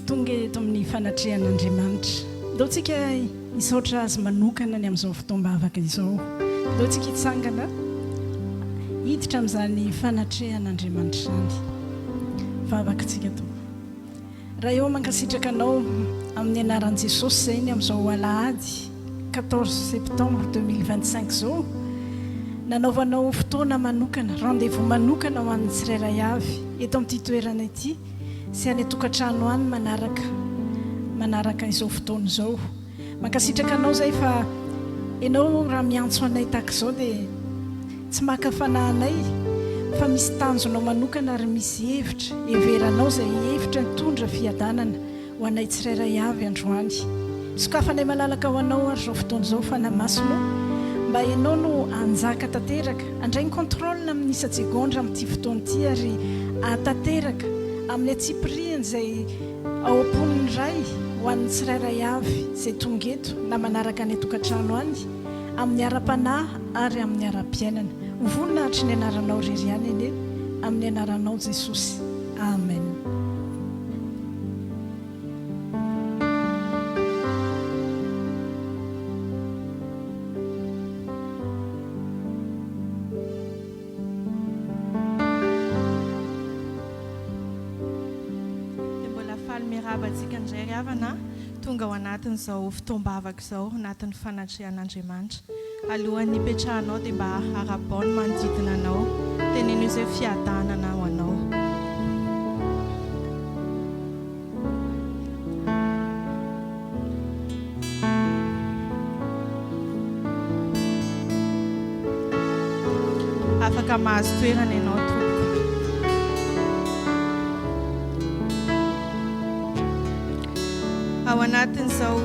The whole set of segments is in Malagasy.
tonga eto amin'ny fanatrehan'Andriamanitra. Daontsika hisaotra azy manokana ny amin'izao fotoam-bavaka izao. Daontsika hitsangana hiditra amin'izany fanatrehan'Andriamanitra izany. Vavakantsika to. Raha eo mankasitraka anao amin'ny anaran'i Jesosy izay ny amin'izao alahady 14 septembre 2025 izao, nanaovanao fotoana manokana, rendez-vous manokana ho an'ny tsirairay avy eto amin'ity toerana ity sy any tokantrano any manaraka izao fotoana izao. Mankasitraka anao zay fa ianao raha miantso anay tahaka izao dia tsy maka fanahinay fa misy tanjonao manokana ary misy hevitra everanao zay hevitra mitondra fiadanana ho anay tsirairay avy androany. Sokafanay malalaka ho anao ary zao fotoana izao fa namasonao mba ianao no anjaka tanteraka, andrainy contrôle amin'ny isa-tsegondra amin'ity fotoana ity ary atateraka amin'ny atsipiriany izay ao am-poniny ray ho an'ny tsirairay avy izay tonga eto na manaraka ny tokantrano any amin'ny ara-panahy ary amin'ny ara-piainana. Voninahitry ny anaranao rery ihany eny amin'ny anaranao Jesosy. Amen. Mirabasika ndray ry havana tonga ao anatin'izao fotoam-bavaka izao anatin'ny fanatrehan'Andriamanitra. Alohan'ny hipetrahanao dia mba harabao ny manodidina anao, teneno izay fiadanana ho anao. Afaka mahazo toerana ianao tompoko. Ao anatin'izao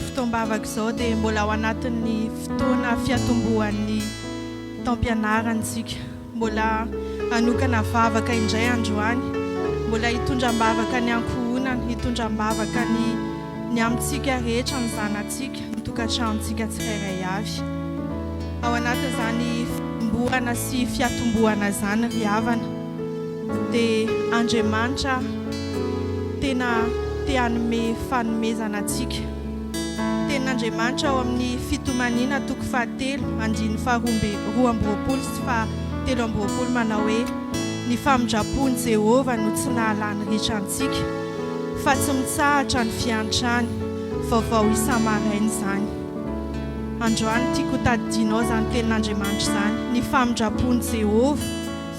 fotoam-bavaka izao dia mbola ao anatin'ny fotoana fiatombohan'ny taom-pianarantsika. Mbola hanokana vavaka indray androany, mbola hitondram-bavaka ny ankohonana, hitondram-bavaka ny amintsika rehetra ny zanatsika, ny tokantranontsika tsirairay avy. Ao anatin'izany fitombohana sy fiatombohana izany ry havana dia Andriamanitra tena te hanome fanomezana antsika. Tenin'Andriamanitra ao amin'ny fitomaniana toko 7 andiny roa amby roapolo sy 7 amby roapolo manao hoe ny famindrapon'i Jehovah no tsy nahalany rehetra antsika fa tsy mitsahatra ny fiantrany, vaovao isa-maraina izany. Androany tiako tadidinao izany tenin'Andriamanitra izany, ny famindrapon'i Jehovah,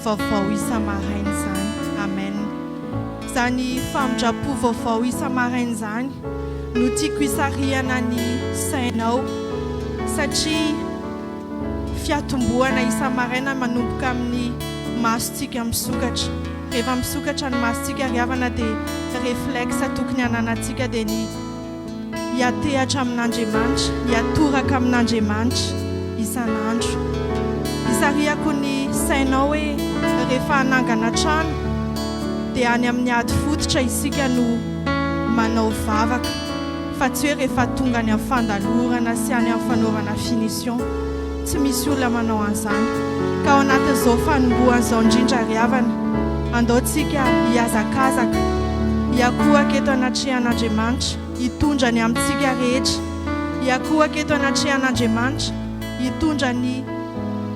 vaovao isa-maraina izany. Amen. Zany famindrapo vaovao isa-maraina izany no tiako hisarihana ny sainao satria fiatombohana isa-maraina manomboka amin'ny masontsika misokatra. Rehefa misokatra ny masontsika ry havana dia réflexe tokony hananantsika dia ny hiatehatra amin'Andriamanitra, hiatoraka amin'Andriamanitra isan'andro. Hisarihako ny sainao hoe rehefa hanangana trano dia any amin'ny ady fototra isika no manao vavaka fa tsy hoe rehefa tonga ny amin'ny fandalorana sy any amin'ny fanaovana finition. Tsy misy olona manao an'izany. Ka ao anatin'izao fanombohan'izao indrindra ry havana, andaontsika hiazakazaka, hiakohaka eto anatrehan'Andriamanitra, hitondra ny amintsika rehetra, hiakohaka eto anatrehan'Andriamanitra, hitondra ny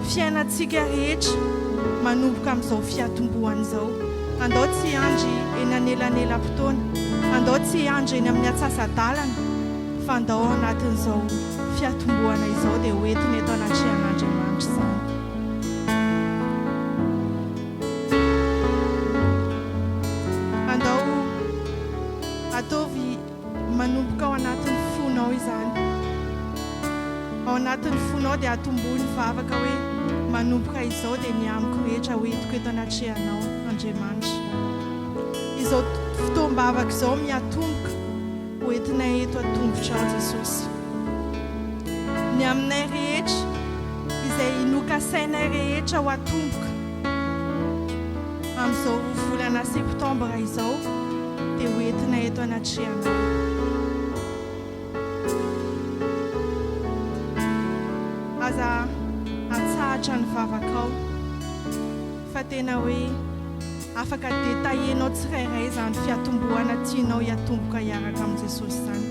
fiainantsika rehetra manomboka amin'izao fiatombohan'izao. Andao tsy hiandry eny anelanelam-potoana, andao tsy hiandry eny amin'ny atsasa-dalana fa andao anatin'izao fiatombohana izao dia hoentiny eto anatrehan'Andriamanitra izany. Andao ataovy manomboka ao anatin'ny fonao izany. Ao anatin'ny fonao dia atombohy ny vavaka hoe manomboka izao dia ny amiko rehetra hoentiko eto anatrehanao Andriamanitra. Izao fotoam-bavaka izao miatomboka hoentinay eto atombotra ao Jesosy. Ny aminay rehetra izay nokasainay rehetra ho atomboka amin'izao volana septambra izao dia hoentinay eto anatrehanao. Aza atsahatra ny vavakao fa tena hoe afaka détaillenao tsirairay zany fiatomboana tianao hiatomboka hiaraka amin'ny Jesosy zany.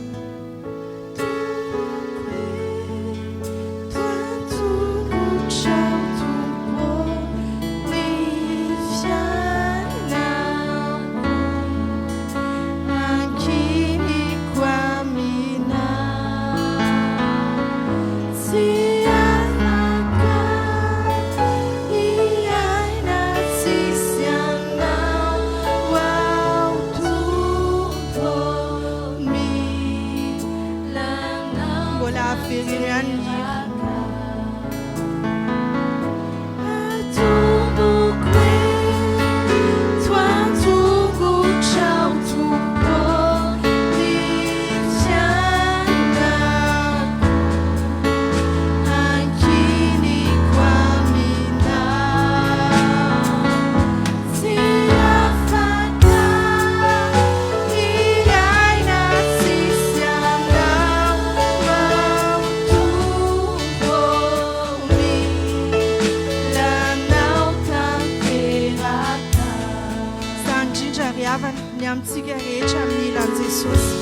Amintsika rehetra milan Jesosy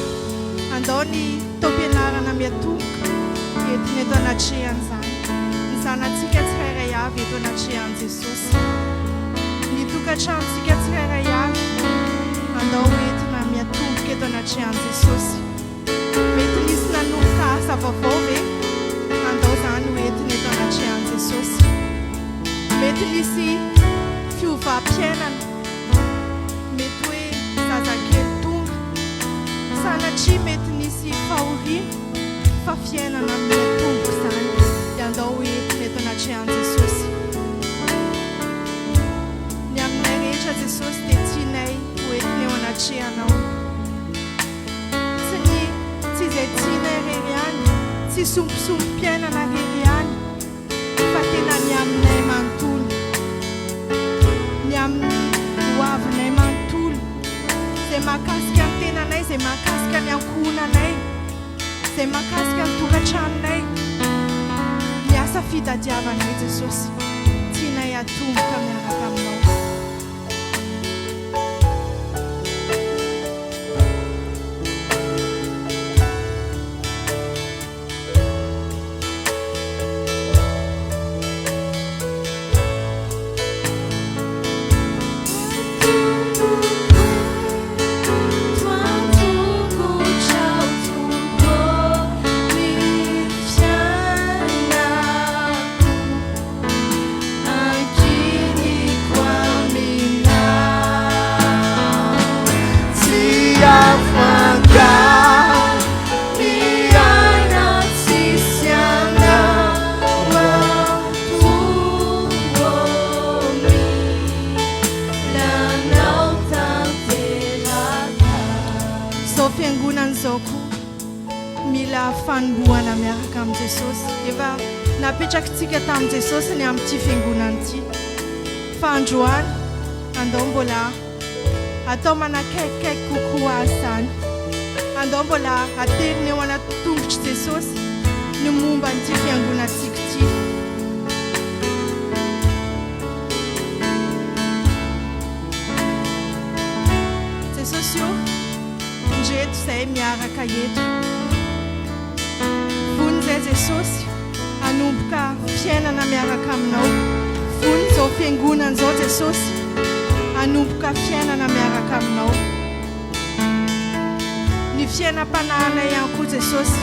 andao ny tom-pianarana miatomboka entiny eto anatrehany zany ny zanatsika tsirairay avy eto anatrehany Jesosy ny tokantranontsika tsirairay avy andao entina miatomboka eto anatrehany Jesosy mety nisy nanomboka asa vaovao ve andao zany ho entiny eto anatrehany Jesosy mety nisy fiovam-piainana mety hoe zazakely tonga sanatria mety nisy fahoriana fa fiainana miatomboka zany dia andao ho entiny eto anatrehany Jesosy ny aminay rehetra Jesosy dia tianay ho entiny eo anatrehanao tsy izay tianay rery ihany tsy sompisompi-piainana rery ihany fa tena ny aminay manontolo ny amin'ny hoavinay manontolo zay mahakasika ny tenanay zay mahakasika ny ankohonanay zay mahakasika ny tokantranonay ny asa fitadiavanay Jesosy tianay atomboka miaraka aminao. Mila fanombohana miaraka amin'ny Jesosy efa napetrakintsika tamin'i Jesosy ny amin'ity fiangonana ity fa androany andao mbola atao manakaikikaiky kokoa azy zany andao mbola aterina eo anaty tongotry Jesosy ny momba n'ity fiangonantsika ity Jesosy io ndreto izay miaraka eto vonizay Jesosy anomboka fiainana miaraka aminao vony zao fiangonana zao Jesosy anomboka fiainana miaraka aminao ny fiainam-panahana ihany koa Jesosy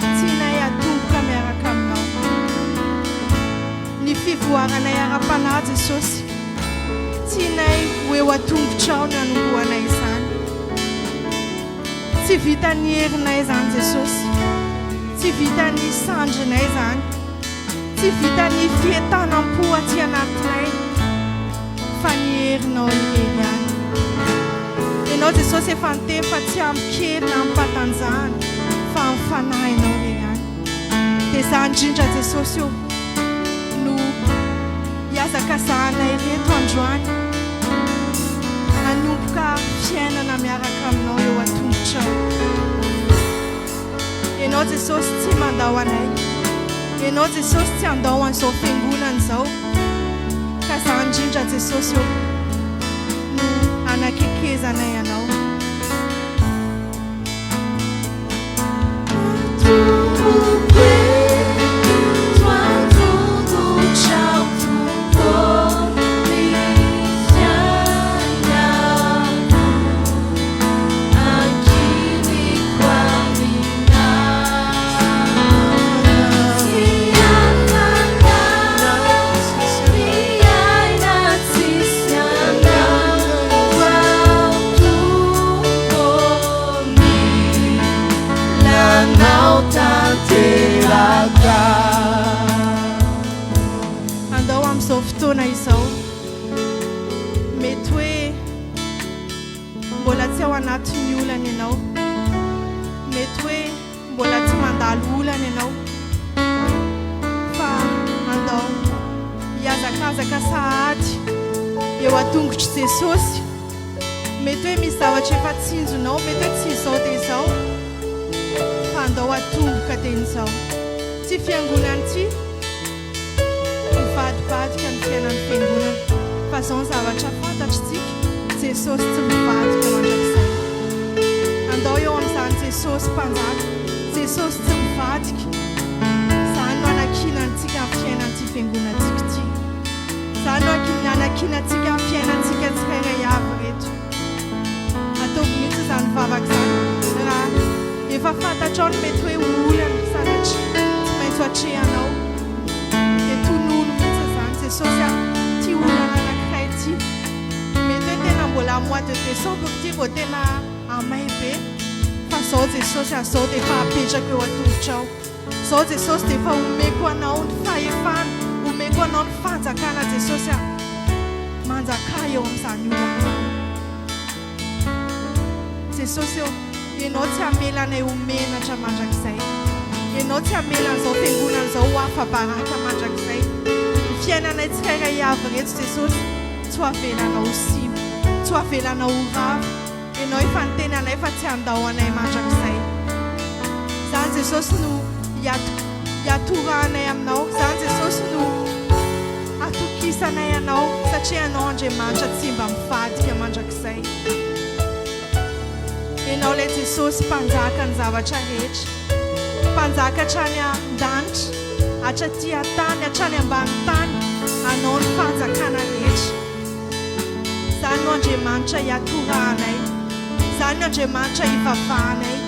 tianay atomboka miaraka aminao ny fivoarana ara-panahy Jesosy tianay ho eo atombotrao ny anombohanay izany tsy vita ny herinay zany Jesosy tsy vita ny sandrinay zany tsy vita ny fientanam-po aty anatinay fa ny herinao irery ihany ianao Jesosy efa niteny fa tsy amikely na ampatanjahana fa amin'ny fanahy ianao irery ihany dia zany indrindra Jesosy io no hiazaka zahanay reto androany hanomboka fiainana miaraka aminao eo atombotrao ianao Jesosy tsy mandao anay ianao Jesosy tsy andao an'izao fiangonana izao ka zany indrindra Jesosy io anakekezana ianao andao amin'izao fotoana izao mety hoe mbola tsy ao anatin'ny olana ianao mety hoe mbola tsy mandalo olana ianao fa andao hiazakazaka sahady eo atongotry Jesosy mety hoe misy zavatra efa tsinjonao mety hoe tsy izao dia izao fa andao atomboka tenyizao tsy fiangonana ty mivadibadika ny fiainan'ny fiangonana fa zao ny zavatra fantatritsika Jesosy tsy mivadika mandrakizay andao eo amin'izany Jesosy mpanjaka Jesosy tsy mivadika izany no anakinantsika amin'ny fiainan'ity fiangonantsika ty izany no anakinantsika amin'ny fiainantsika tsirairay avy reto ataovy mihitsy izany vavaka izany raha efa fantatrao no mety hoe olana sanatry tsy maintsy atrehanao dia tonolo mihitsy izany Jesosy ty olana anankiray ty mety hoe tena mbola mois de décembre ty vao tena amay be fa zao Jesosy azao dia efa apetraka eo atongotrao zao Jesosy dia efa omeko anao ny fahefana omeko anao ny fanjakana Jesosy manjaka eo amin'izany olana Jesosy eo ianao tsy hamelanay homenatra mandrakizay ianao tsy hamelan'izao fiangonan'izao ho afa-baraka mandrakizay ny fiainanay tsirairay avy reto Jesosy tsy ho avelanao ho simy tsy ho avelanao ho rava ianao efa niteny anay fa tsy handao anay mandrakizay izany Jesosy no hiatoranay aminao izany Jesosy no atokisanay anao satria ianao Andriamanitra tsy mba mivadika mandrakizay ianao ilay Jesosy mpanjaka ny zavatra rehetra mpanjaka hatrany an-danitra hatraty an-tany hatrany ambany tany anao ny fanjakana rehetra izany no Andriamanitra hiatoranay izany no Andriamanitra hivavahanay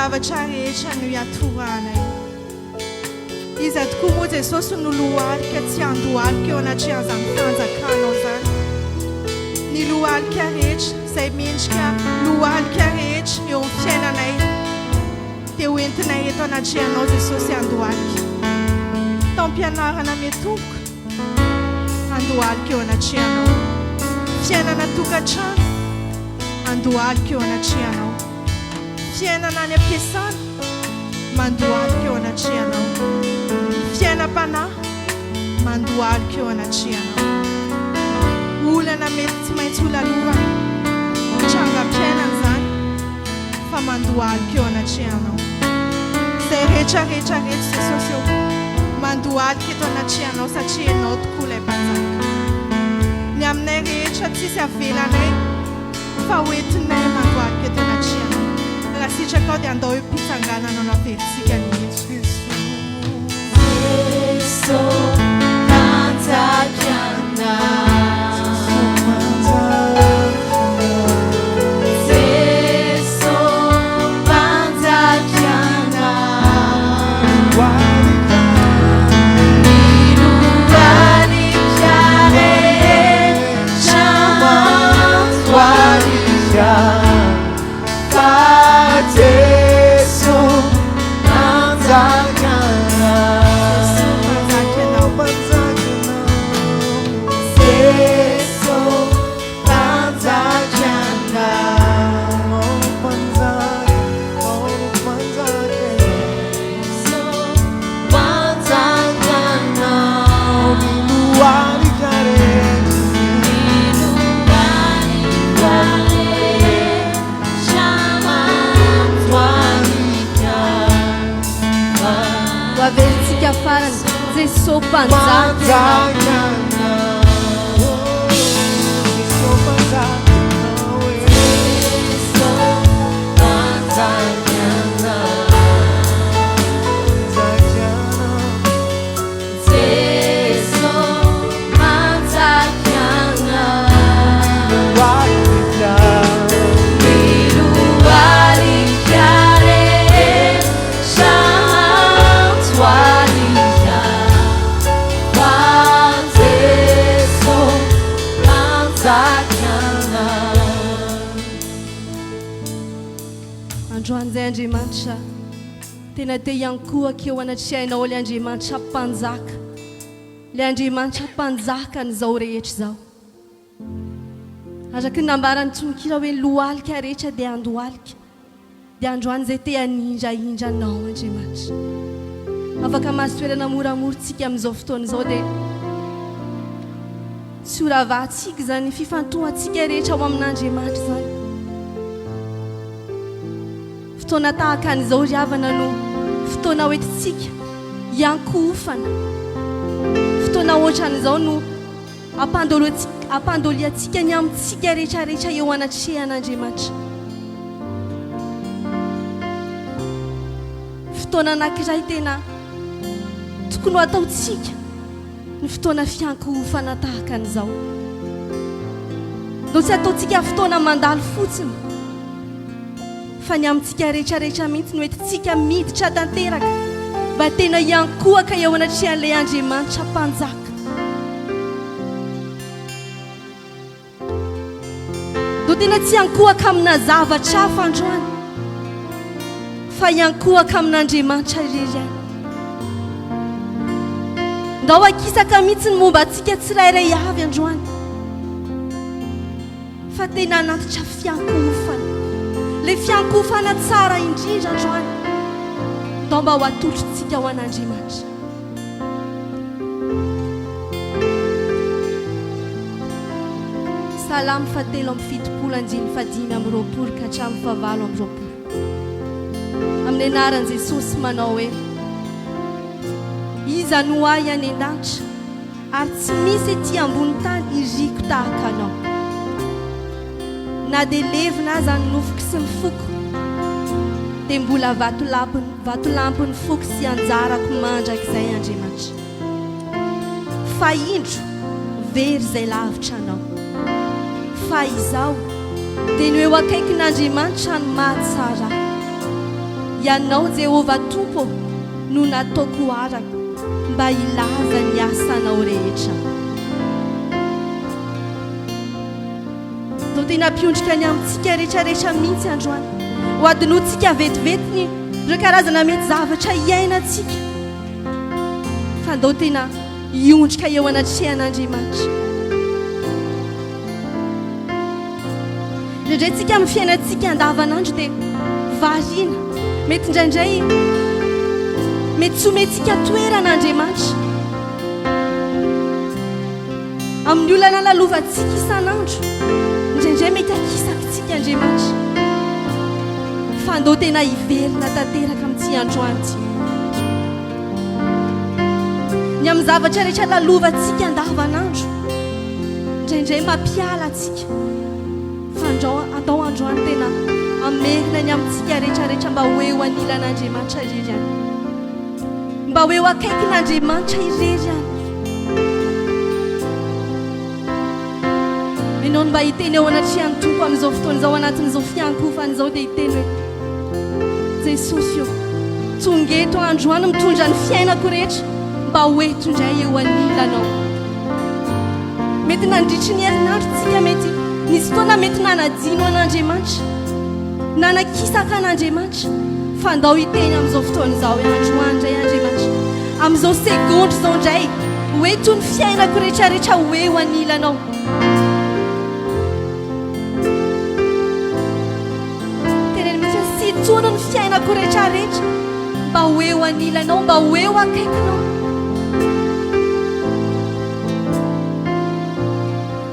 zavatra rehetra no hiatoranay izy tokoa moa Jesosy no lohalika tsy andohalika eo anatrehany izany fanjakanao izany ny ny lohalika rehetra izay mendrika lohalika rehetra eo amin'ny fiainanay dia hoentinay eto anatrehanao Jesosy andohalika tampianarana mitomboka andohalika eo anatrehanao fiainana tokantrano andohalika eo anatrehanao fiainana any am-piasana mandohalika eo anatrehanao fiainam-panahy mandohalika eo anatrehanao olana mety tsy maintsy holalovana trangam-piainana zany fa mandohalika eo anatrehanao izay rehetrarehetra rehetra Jesosy eo mandohalika eto anatrehanao satria ianao tokoa ilay mpanjaka ny aminay rehetra tsisy avelanay fa hoentinay mandohalika eto anatrehanao raha sitraka dia andao mpitsanganana na velitsika ny Yesu Jesô panjaka Andriamanitra tena te ihany koa akeo anatrehanao ilay Andriamanitra mpanjaka ilay Andriamanitra mpanjaka n'izao rehetra izao araka ny nambarany tononkira hoe lohalika rehetra dia andohalika dia androany izay te hanindraindra anao Andriamanitra afaka mahasotoerana moramoritsika amin'izao fotoana izao dia tsy horavahantsika zany fifantohantsika rehetra ao amin'Andriamanitra zany fotoana tahaka an'izao ry havana no fotoana hoentintsika iankofana fotoana ohatran'izao no ampandoliantsika ny amintsika rehetrarehetra eo anatrehan'Andriamanitra fotoana anankiray tena tokony ho ataontsika ny fotoana fiankofana tahaka an'izao no tsy ataontsika fotoana mandalo fotsiny fa ny amintsika rehetrarehetra mihitsy no entintsika miditra tanteraka mba tena iankohaka eo anatrehan'ilay Andriamanitra mpanjaka no tena tsy iankohaka amina zavatra hafa androany fa iankohaka amin'Andriamanitra irery any ndao akisaka mihitsy ny momba antsika tsirairay avy androany fa tena anatitra fiankofana le fiankofana tsara indrindra androany ndao mba ho atolotritsika ho an'Andriamanitra Salamo fatelo amby fitopolo andiny fadimy amby roapolo ka hatramin'ny favalo amby roapolo amin'ny anaran'i Jesosy manao hoe iza no ahy any an-danitra ary tsy misy ety ambony tany iriko tahaka anao na dia levina aza ny nofoko sy ny foko dia mbola vatolampy ny foko sy anjarako mandrakizay Andriamanitra fa indro very izay lavitra anao fa izaho dia ny eo akaikin'Andriamanitra ny mahatsara ianao Jehovah Tompo no nataoko araka mba ilaza ny asanao rehetra dao tena mpiondrika ny amintsika rehetrarehetra mihitsy androany ho adinoantsika vetivetiny ireo karazana mety zavatra iainantsika fa dao tena hiondrika eo anatrehan'Andriamanitra indraindray amin'ny fiainantsika andavanandro dia variana mety indraindray mety tsy omentsika toeran'Andriamanitra amin'ny olana lalovantsika isan'andro indraindray mety akisakitsika Andriamanitra fa andao tena hiverina tanteraka amin'ity androany ity ny amin'ny zavatra rehetra lalovantsika andavanandro indraindray mampiala atsika fa andao androany tena amerina ny amintsika rehetrarehetra mba ho eo anilan'Andriamanitra irery any mba ho eo akaikin'Andriamanitra irery any ianao mba hiteny eo anatrehan'ny tompo amin'izao fotoan'izao anatin'izao fiankofan'izao dia hiteny hoe Jesosy io tonga eto androany mitondra ny fiainako rehetra mba ho eto indray eo anilanao mety nandritry ny herinandrotsika mety nisy fotoana mety nanadino an'Andriamanitra nanakisaka an'Andriamanitra fa andao hiteny amin'izao fotoan'izao androany indray Andriamanitra amin'izao segondro izao indray ho eto ny fiainako rehetrarehetra ho eo anilanao teneny mihitsy sy tono ny fiainako rehetrarehetra mba ho eo anilanao mba ho eo akaikinao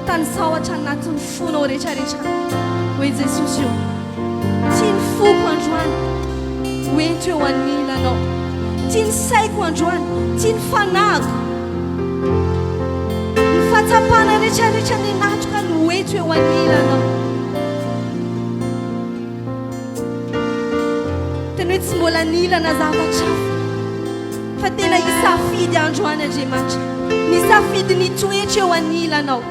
tany sahatra anatin'ny fonao rehetrarehetra hoe Jesosy io tia ny foko androany ho ento eo anilanao tia ny saiko androany tia ny fanahiko ny fahatsapana rehetrarehetra ny natroka no ho ento eo anilanao tena hoe tsy mbola nilana zavatra fa tena hisafidy androany Andriamanitra nisafidy ny toetra eo anilanao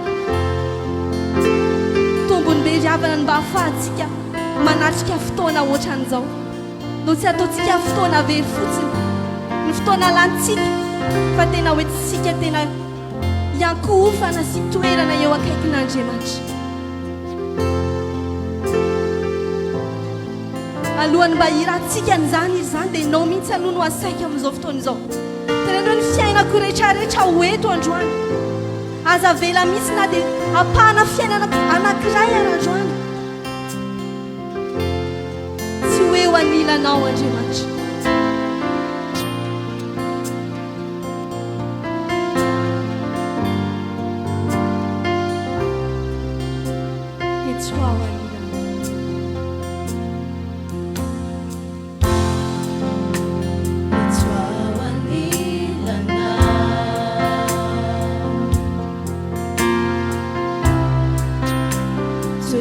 tombony be riavana ny mba hahafahantsika manatrika fotoana ohatran'izao no tsy ataontsika fotoana very fotsiny ny fotoana lantsika fa tena hoe tsika tena hiankofana sy toerana eo akaikin'Andriamanitra alohany mba hirantsika n'izany izy zany dia ianao mihitsy aloha no asaika amin'izao fotoana izao tena hoe ny fiainako rehetrarehetra ho eto androany aza vela misy na dia apahana fiainana anankiray arandroany tsy ho eo anilanao Andriamanitra etsy ho ao anilanao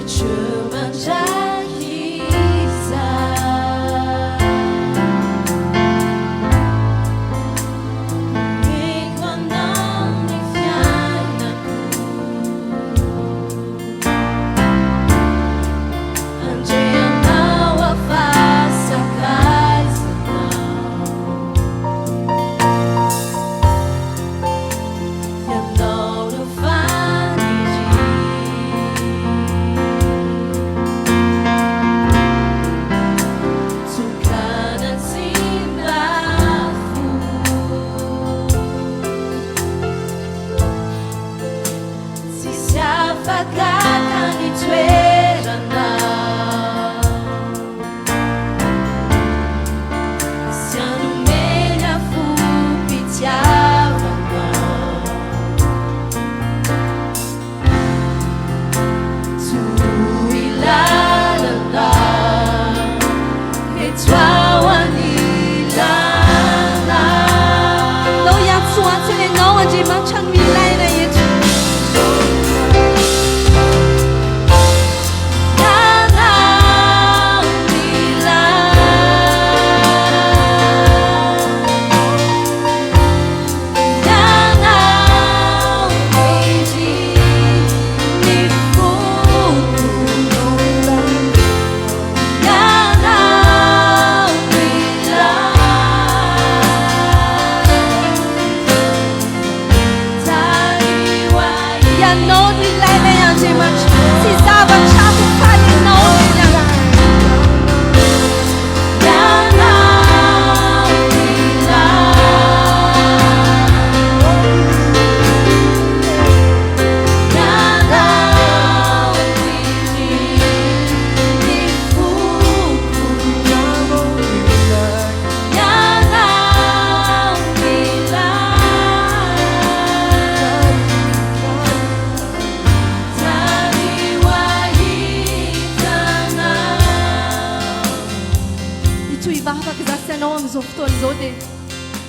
Chemin jahisa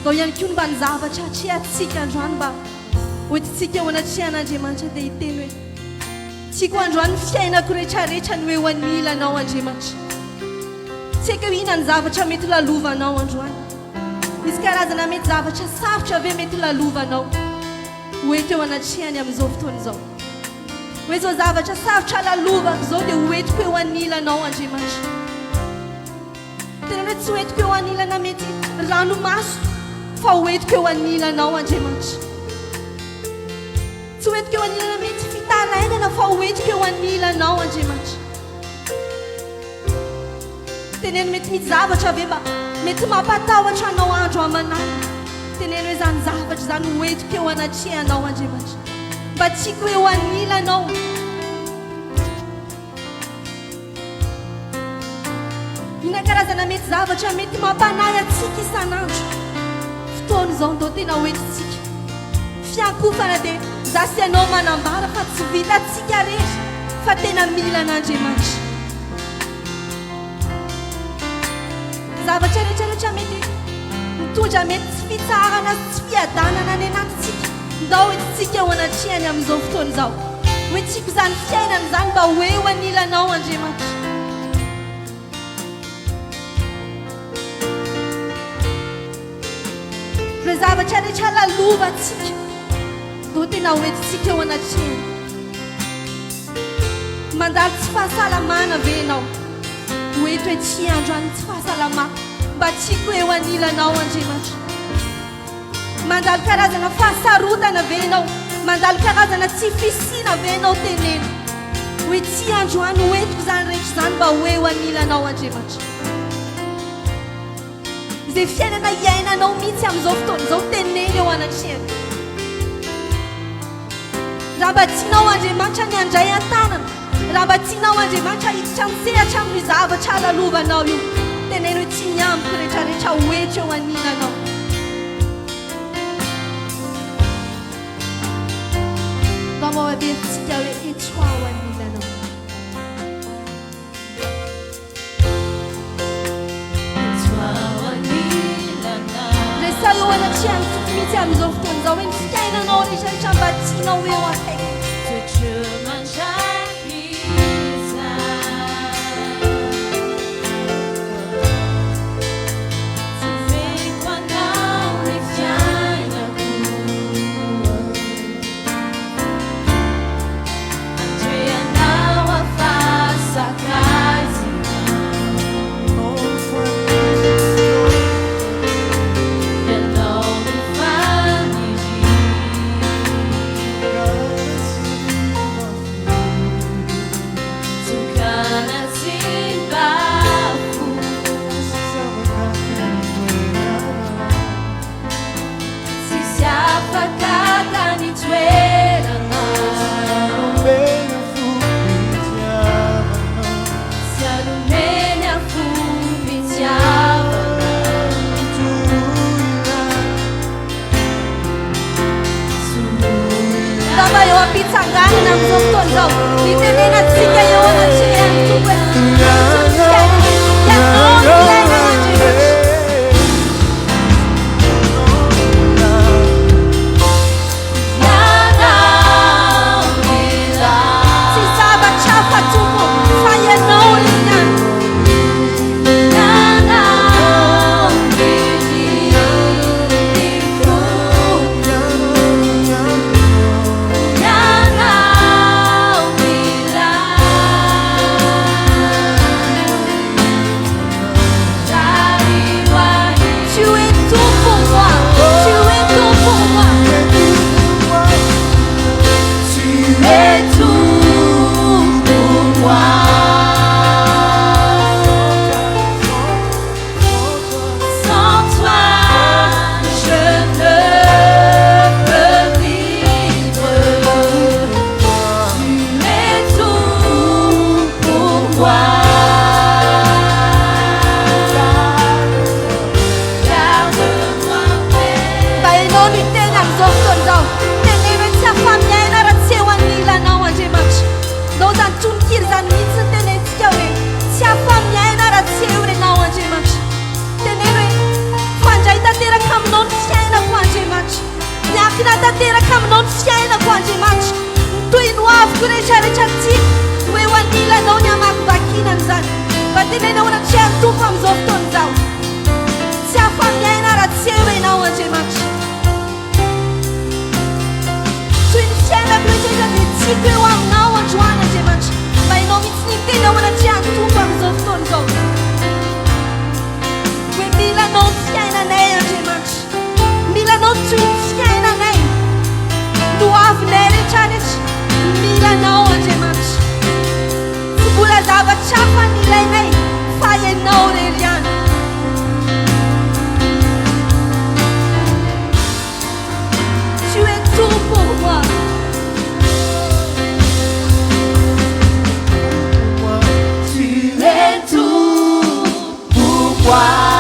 Ndao ihany koa mba ny zavatra tsy atsika androany mba hoentintsika eo anatrehan'Andriamanitra dia hiteny hoe tiako androany fiainako rehetrarehetra no eo anilanao Andriamanitra. Tsy haiko hoe inona ny zavatra mety lalovanao androany. Misy karazana mety zavatra sarotra ve mety lalovanao hoeto eo anatrehany amin'izao fotoana izao. Hoe izao zavatra sarotra lalovako izao dia hoentiko eo anilanao Andriamanitra. Tena hoe tsy hoentiko eo anilana mety ranomaso fa hoentiko eo anilanao Andriamanitra. Tsy hoentiko eo anilana mety fitarainana fa hoentiko eo anilanao Andriamanitra. Teneno mety misy zavatra ve mba mety mampatahotra anao andro aman'alina. Teneno hoe zany zavatra zany hoentiko eo anatrehanao Andriamanitra. Mba tiako eo anilanao. Ina karazana mety zavatra mety mampanahy atsika isan'andro. Fotoana izao ndao tena hoentintsika. Fiankofana dia zasy ianao manambara fa tsy vitantsika rehetra fa tena mila an'Andriamanitra. Zavatra rehetrarehetra mety mitondra mety tsy fitsarana tsy fiadanana any anatintsika ndao hoentintsika eo anatrehany amin'izao fotoana izao. Hoe tiako izany fiainana izany mba ho eo anilanao Andriamanitra. Ireo zavatra rehetra lalovantsika ndao tena hoentintsika eo anatrehany. Mandalo tsy fahasalamana ve ianao hoeto hoe tsy androany tsy fahasalamana mba tiako eo anilanao Andriamanitra. Mandalo karazana fahasarotana ve ianao, mandalo karazana tsy fisina ve ianao teneno hoe tsy androany hoentiko izany rehetra izany mba ho eo anilanao Andriamanitra. Izay fiainana iainanao mihitsy amin'izao fotoana izao teneny eo anatrehany. Raha mba tianao Andriamanitra ny andray an-tanana, raha mba tianao Andriamanitra hiditra misehatra amin'ny zavatra lalovanao io, teneny hoe tsy miambiko rehetrarehetra hoetra eo anilanao. Mba mahaverintsika hoe etroa ho anilanao. Resa eo anatrehany tokoa mihitsy amin'izao fotoana izao hoe ny fiainanao rehetrarehetra mba tianao eo akaiky. aminao ny fiainako Andriamanitra miankina tanteraka aminao ny fiainako Andriamanitra toy ny aviko rehetrarehetra tiako hoe ho anilanao ny amakivakinany zany mba tenenao anaty any tompo amin'izao fotoana izao tsy afa-miaina raha tsy eo ianao Andriamanitra toy ny fiainako rehetrarehetra dia tiako eo aminao androany Andriamanitra mba ianao mihitsy ny tenao anaty any tompo amin'izao fotoana izao hoe milanao ny fiainanay Andriamanitra milanao toy ny fiainanay no avinay rehetrarehetra milanao Andriamanitra tsy mbola zavatra hafa ny ilainay fa ianao rery ihany Tu es tout pour moi Tu es tout pour moi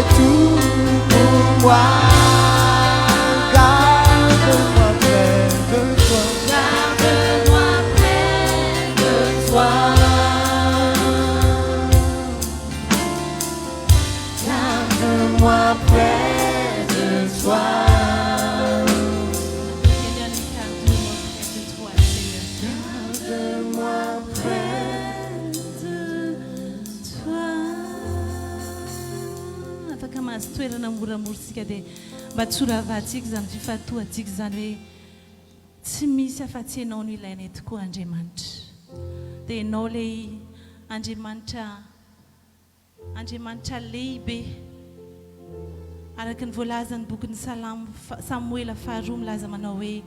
tout pour moi, garde-moi près de toi, garde-moi près de toi, garde-moi près de toi. toerana moramoritsika dia mba tsoravatsika zany fifatoatsika zany hoe tsy misy afa-tsy ianao no ilainay tokoa Andriamanitra dia ianao ilay Andriamanitra lehibe araka ny voalazany bokin'ny Samoela faharoa milaza manao hoe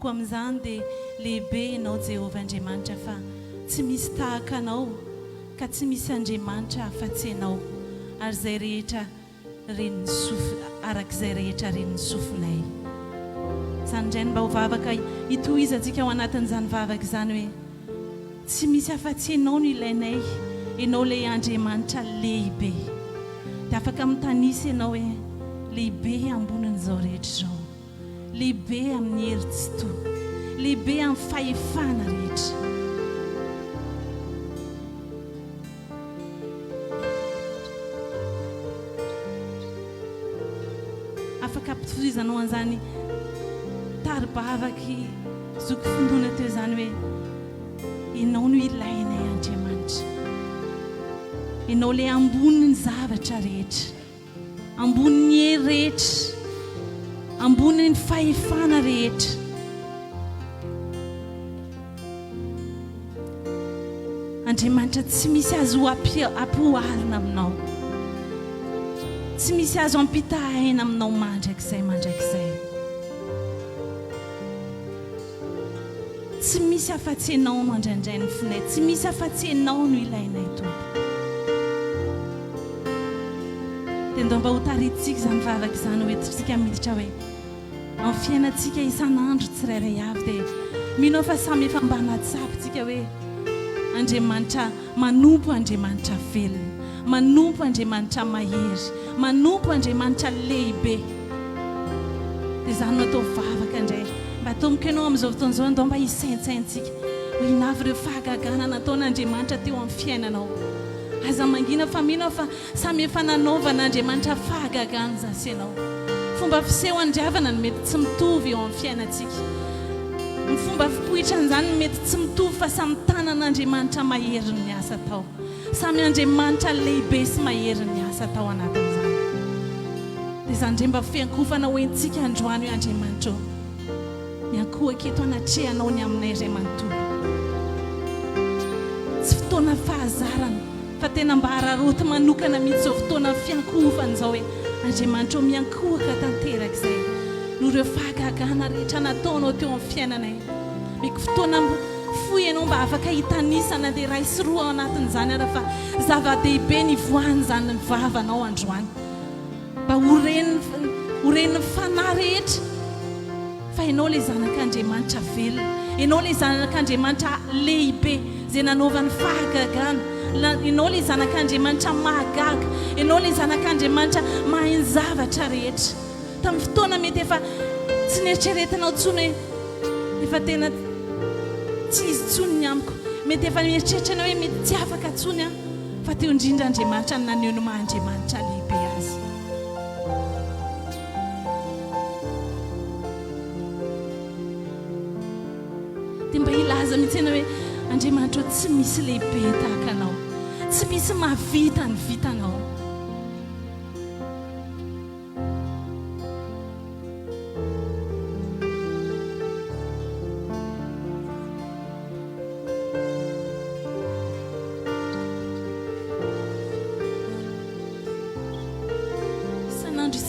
koa amin'izany dia lehibe ianao Jehovah Andriamanitra fa tsy misy tahaka anao ka tsy misy Andriamanitra afa-tsy ianao ary izay rehetra reny arak'izay rehetra reny sofinay izany indray mba ho vavaka hitohizantsika ao anatin'izany vavaka izany hoe tsy misy afa-tsy ianao no ilainay ianao ilay Andriamanitra lehibe dia afaka mitanisa ianao hoe lehibe ambonin'izao rehetra izao lehibe amin'ny herin-tsy lehibe amin'ny fahefana rehetra afaka ampitohizanao an'izany taribavaky zoky findona teo izany hoe ianao no ilainay Andriamanitra ianao ilay ambonin'ny zavatra rehetra ambonin'ny hery rehetra ambonin'ny fahefana rehetra Andriamanitra tsy misy azo ampiharina aminao tsy misy azo ampitahaina aminao mandrakizay tsy misy afa-tsy ianao no andraindray ny finay tsy misy afa-tsy ianao no ilainay tompo dia ndao mba ho tariditsika izany vavaka izany hoentintsika miditra hoe amin'ny fiainantsika isan'andro tsirairay avy dia mino fa samy efa mbana tsapitsika hoe Andriamanitra manompo Andriamanitra velona manompo Andriamanitra mahery manompo Andriamanitra lehibe dia izany no atao vavaka indray mba atomboka ianao amin'izao fotoana izao ndao mba hisaintsaintsika ho inavy ireo fahagagana nataon'Andriamanitra teo amin'ny fiainanao aza mangina fa mino fa samy efa nanaovan'Andriamanitra fahagagana zasy ianao fomba fiseho andriavana no mety tsy mitovy eo amin'ny fiainantsika ny fomba fipoitran'izany no mety tsy mitovy fa samy tanan'Andriamanitra mahery ny asa tao samy Andriamanitra lehibe sy mahery ny asa tao anatin'izany dia izany ndray mba fiankofana hoentsika androany hoe Andriamanitra miankohaka eto anatrehanao ny aminay iray manontolo tsy fotoana fahazarana fa tena mba hararoty manokana mihitsy zao fotoana fiankofana izao hoe Andriamanitra miankohaka tanteraka izay no ireo fahagagana rehetra nataonao teo amin'ny fiainanay miko fotoana foy ianao mba afaka hitanisana dia ray sy roa ao anatin'izany ara fa zava-dehibe ny voany zany ny vavanao androany mba horen'ny fanahy rehetra fa ianao ilay zanak'Andriamanitra velona ianao ilay zanak'Andriamanitra lehibe izay nanaovany fahagagana ianao ilay zanak'Andriamanitra mahagaga ianao ilay zanak'Andriamanitra mahay ny zavatra rehetra tamin'ny fotoana mety efa tsy nieritreretanao tsony efa tena tsy izy tsony ny amiko mety efa mieritreritrana hoe mety tsy afaka tsony a fa teo indrindra Andriamanitra ny naneho ny maha-Andriamanitra lehibe azy dia mba ilaza mihitsy ianao hoe Andriamanitra tsy misy lehibe tahaka anao tsy misy mahavita ny vitanao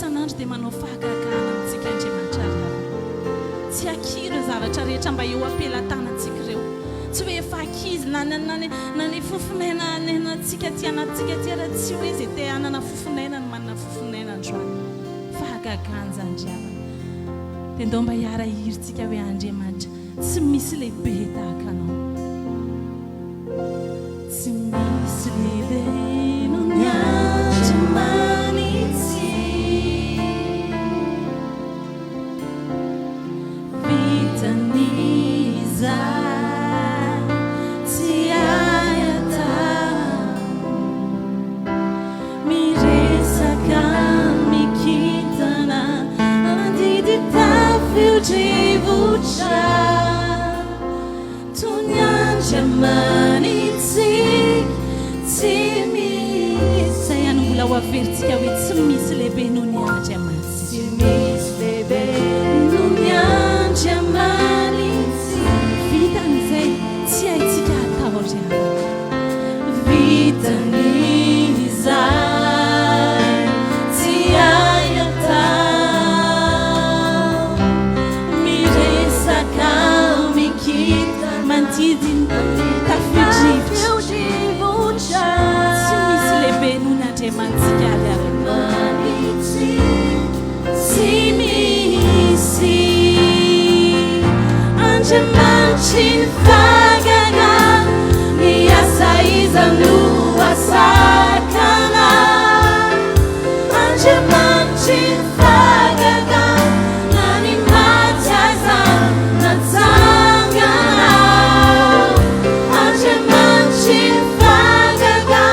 isan'andro dia manao fahagagana amintsika Andriamanitra riavana tsy akiry zavatra rehetra mba eo ampelantanantsika ireo tsy hoe efa akizy na ny fofonaina nenantsika ty anatsika ty raha tsy hoe zay te hanana fofonaina ny manana fofonaina androany fahagagana zany riavana dia ndao mba hiara hiritsika hoe Andriamanitra tsy misy lehibe tahaka anao tsy misy lehibe no Saya mbola ho averitsika hoe tsy misy lehibe noho ny Andriamanitra tsy misy lehibe noho ny Andriamanitra vitan'izay tsy haitsika atao riavana vitan'izay tsy hay atao miresaka mikita manodidiny tafio-drivotra tsy misy lehibe noho ny Andriamantsika riavana tsy misy Andriamanitry ny fagagana ny asa iza no asakana Andriamanitry ny fagagana ny maty aza natsangana Andriamanitry ny fagagana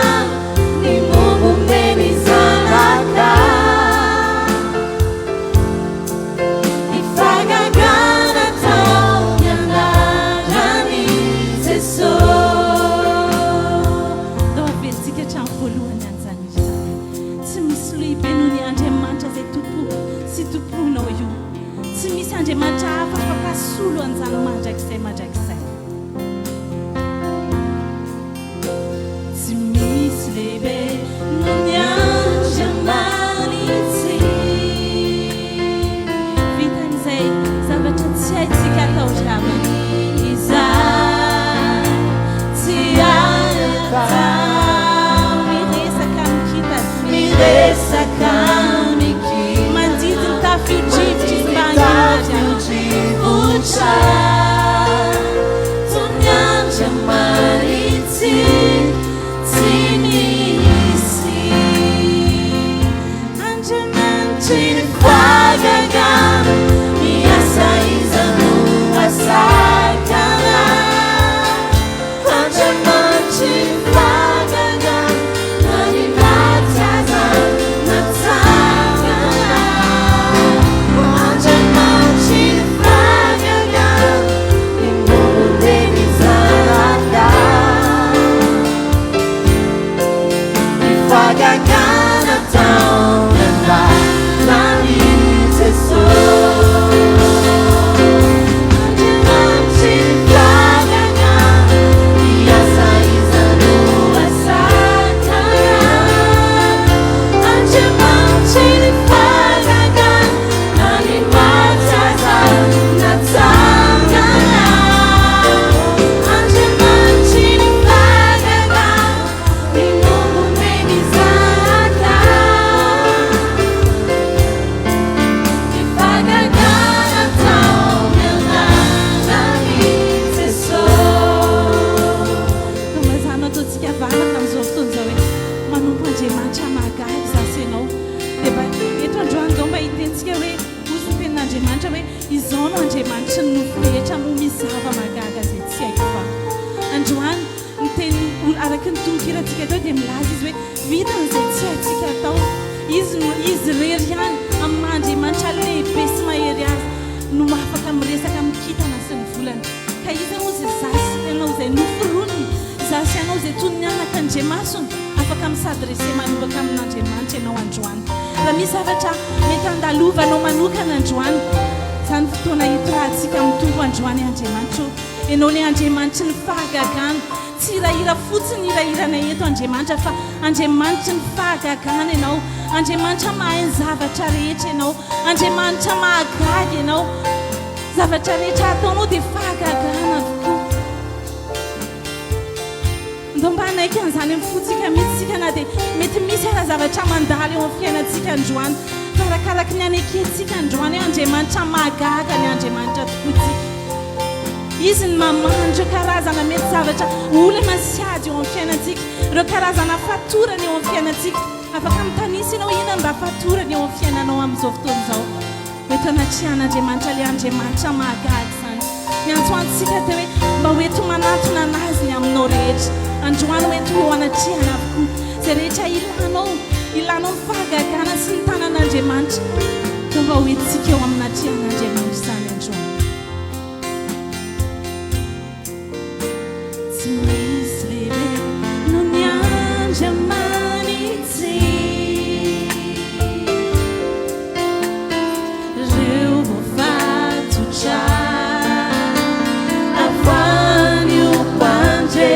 ny momombe ny zanaka ny fagagana tao ianarany Jesosy ndao averitsika hatramin'ny voalohany an'izany izy zany tsy misy lehibe noho ny Andriamanitra zay tompo sy tomponao io tsy misy Andriamanitra hafa fakasolo an'izany mandrakizay tsy misy lehibe noho ny Andriamanitra vitan'izay zavatra tsy haitsika atao riavana izay tsy hay atao miresaka mikita manodidiny tafio-drivotra izy mba hangivotra toy ny Andriamanitra tsy misy izao no andriamanitra ny nofo rehetra mo mizava magaga zay tsy haiko fa androany miteny araky ny tononkiratsika tao dia milaza izy hoe vitan'izay tsy haitsika atao izy rery ihany amin'ny mahandriamanitra lehibe sy mahery azy no afaka miresaka mikitana sy ny volana ka izy anao zay zasy ianao zay noforoniny zasy ianao zay toy ny anaka andriamasony afaka misadrese manovaka amin'andriamanitra ianao androany raha misy zavatra mety andalovanao manokana androany zany fotoana hito rahantsika mitombo androany andriamanitra ianao le andriamanitra ny fahagagana tsy irahira fotsiny irahirana eto andriamanitra fa andriamanitra ny fahagagana ianao andriamanitra mahay ny zavatra rehetra ianao andriamanitra mahagaga ianao zavatra rehetra ataonao dia fahagagana avokoa ndo mba anaiky an'izany amin'ny fotsika mihitsysika na dia mety misy ana zavatra mandalo eo amin'ny fiainantsika androany fa rakaraky ny aneketsika androany eo andriamanitra mahagaga ny andriamanitra tokotsika izy ny mamandro karazana mety zavatra olo masiady eo amin'ny fiainantsika ireo karazana fatorany eo amin'ny fiainantsika afaka mitanisa ianao ina mba fatorany eo amin'ny fiainanao amin'izao fotoana izao mety anatrihan'andriamanitra le andriamanitra mahagaga zany ny antsoantsika teo hoe mba hoeto manatona anazy ny aminao rehetra androany hoento ho anatrihana avokoa zay rehetra ilanao mifahagagana sy ny tanan'andriamanitra ka mba hoentsika eo aminatrihan'andriamanitra zany androany tsy misy lehibe no ny andriamanitsy reo voafatotra avany o pandre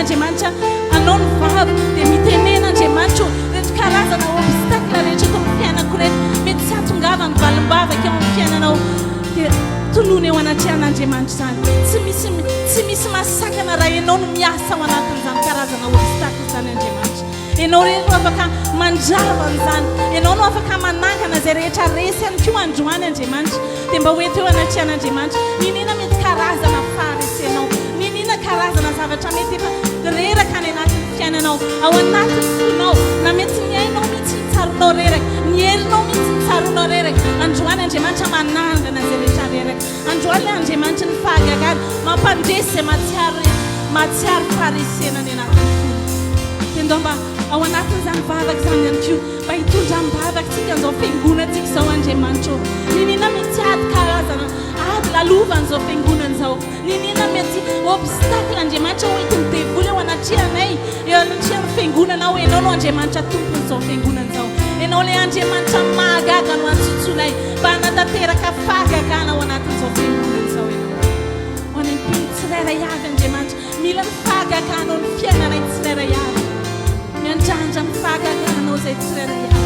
Andriamanitra anao ny vavy dia mitenena Andriamanitra rehetra karazana obstacle rehetra tao amin'ny fiainako rehetra mety tsy hatongava ny valimbavaka eo amin'ny fiainanao dia tolona eo anatrihan'Andriamanitra zany tsy misy masakana raha ianao no miasa ao anatin'izany karazana obstacle zany Andriamanitra ianao rehetra no afaka mandrava an'izany ianao no afaka manangana zay rehetra resy ihany koa androany Andriamanitra dia mba hoeto eo anatrihan'Andriamanitra ninina mety karazana faharesenao ninina karazana zavatra mety efa reraka any anatin'ny fiainanao ao anatin'ny fonao na mety ny ainao mihitsy nitsaronao reraka ny herinao mihitsy nitsaronao reraka androany Andriamanitra manangana zay rehetra reraka androany le Andriamanitra ny fahagagana mampandresy zay matsiaro faharesena any anatin'ny fono dia ndao mba ao anatin'izany vavaka zany ihany koa mba hitondra mivavakantsika an'izao fiangonantsika izao Andriamanitra ninina mety ady karazana ady lalovana izao fiangonana izao ninina mety obstacle Andriamanitra ho entiny devoly ao anatrehanay eo anatrehan'ny fiangonana ao ianao no Andriamanitra tompon'izao fiangonana izao ianao ilay Andriamanitra mahagaga no antsotsolay mba hanatanteraka fahagagana ao anatin'izao fiangonana izao ianao ho any ampiny tsirairay avy Andriamanitra mila ny fahagaganao ny fiainanay tsirairay avy miandrandra ny fahagaganao izay tsirairay avy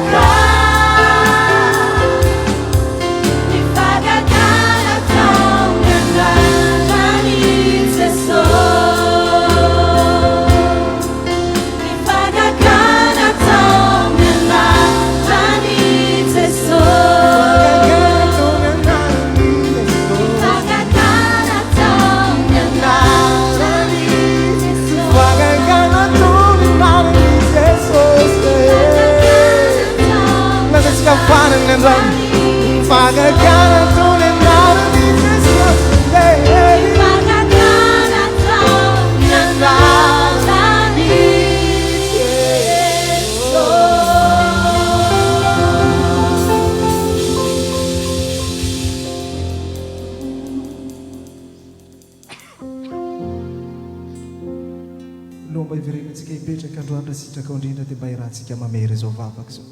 Cry. Lomba iverenantsika hipetraka androandro sitraka indrindra dia mba irantsika mamery izao vavaka izao.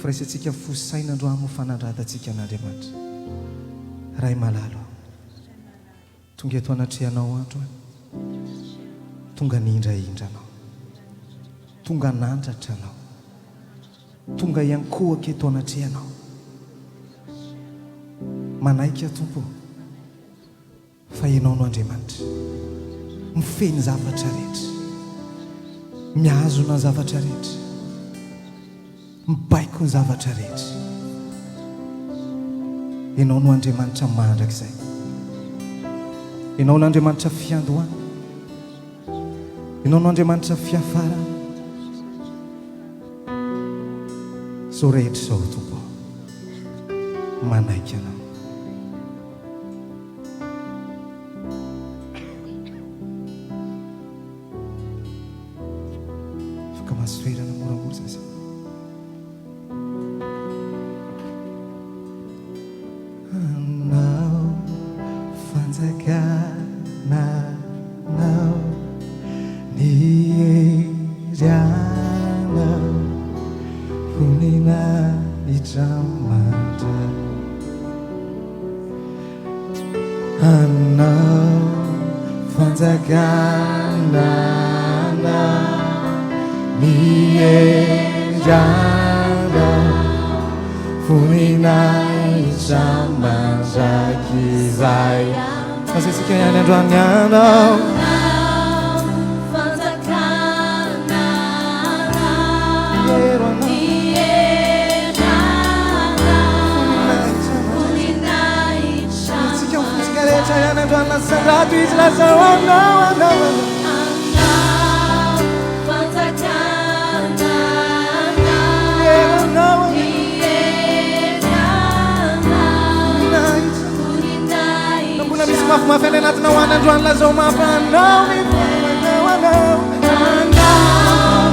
Firaisantsika fosaina androany ho fanandratantsika an'Andriamanitra. Ray malalo tonga eto anatrehanao androany, tonga nindraindra anao, tonga nandratra anao, tonga iankohaka eto anatrehanao. Manaika Tompo fa ianao no Andriamanitra, mifeny zavatra rehetra, mihazona zavatra rehetra, mibaiko ny zavatra rehetra. Ianao no Andriamanitra mandrakizay, ianao no Andriamanitra fiandohana, ianao no Andriamanitra fiafarana. Zao rehetra izao Tompo, manaiky anao. Toerana moramora sasa. Anao fanjakana anao ny herianao voninahitra mandra. Anao fanjakana anao Niejara voninahitra mandrakizay. Masisika ihany androany anao fanjakana voninahitra tsika mifosika rehetra ihany androany lasandrato izy lazao anao anao. Mafy any anatina ho any androany lazao mampanao mifanao anao. Anao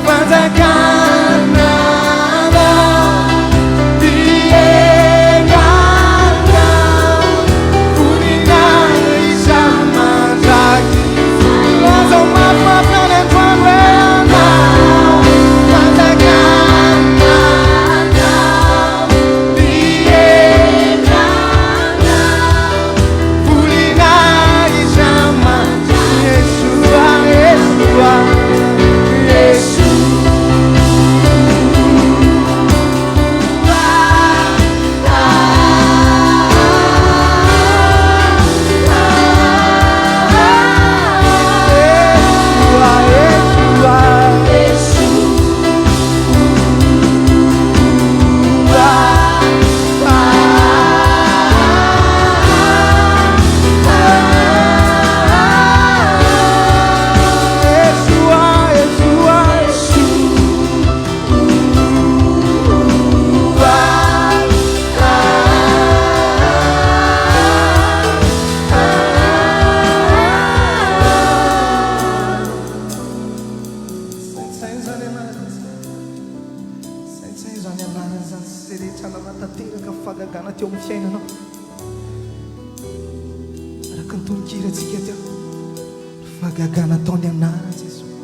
fanjakana anao dienganao voninahitra mandraky lazao mafy any androany hoe anao fanjakana anao fagagana teo amin'ny fiainanao. Araka ny tononkiratsika teo, fagagana taony anarany Jesoa.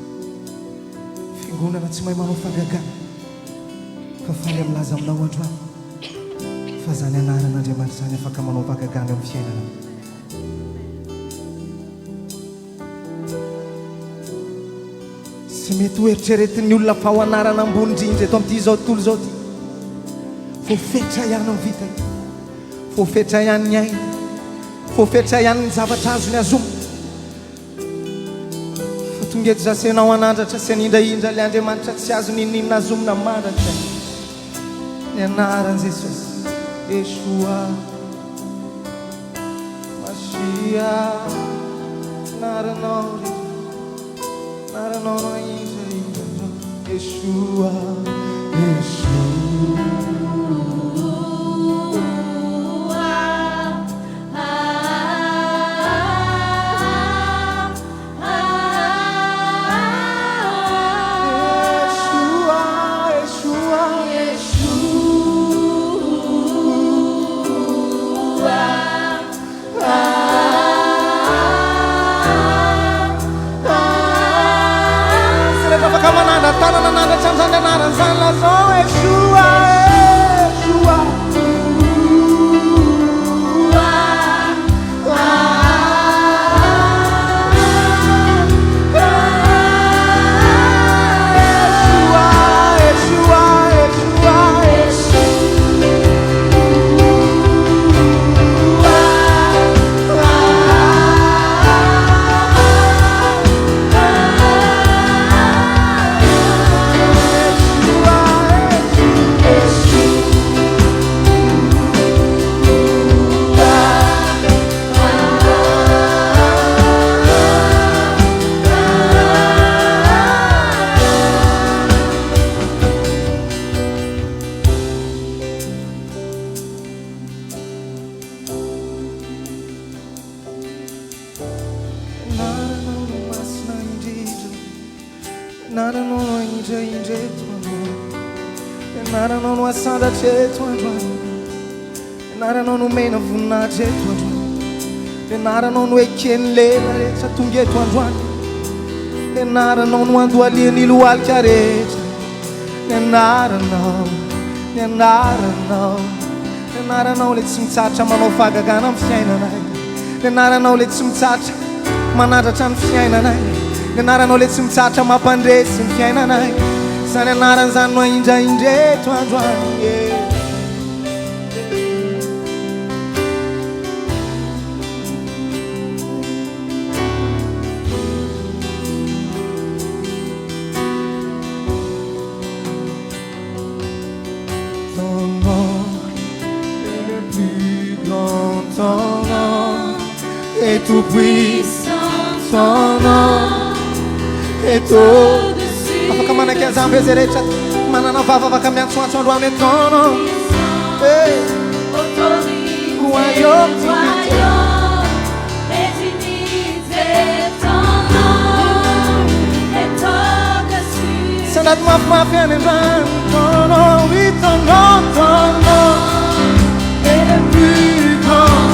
Fiangonana tsy mahay manao fagagana, fa faly milaza aminao androany fa zany anaran'Andriamanitra zany afaka manao fagagana eo amin'ny fiainanao. Tsy mety ho eritreretin'ny olona fa ho anarana ambony indrindra eto amin'ity zao tontolo zao ty. Fofetra ihany amin'ny vitany, fofetra ihany ny aina, fofetra ihany ny zavatra azony azoma. Fa tonga eto zasenao anandratra sy anindraindra le Andriamanitra tsy azo ninina azomina mandratra. Ny anaran'i Jesosy, Yeshua, Mashia, naranao naranao indra Yeshua, Yeshua. Nianaranao no asandratra eto androany, nianaranao no mena voninahitra eto androany, nianaranao no ekeny lela rehetra tonga eto androany, nianaranao no andohaliany lohalika rehetra, nianaranao, nianaranao, nianaranao le tsy mitsatra manao fahagagana amin'ny fiainanay, nianaranao le tsy mitsatra manandratra ny fiainanay, nianaranao le tsy mitsatra mampandresy ny fiainanay, zany anarany zany no aindraindra eto androany. Et tout puissant, ton nom est au-dessus. Afaka manaky azamby izy rehetra manana vava afaka miantsoantso androany hoe ton nom. Autorité, Royaume, royaume, et dignité, ton nom est au-dessus. C'est notre mafia and ton nom, oui ton nom, ton nom est le plus grand.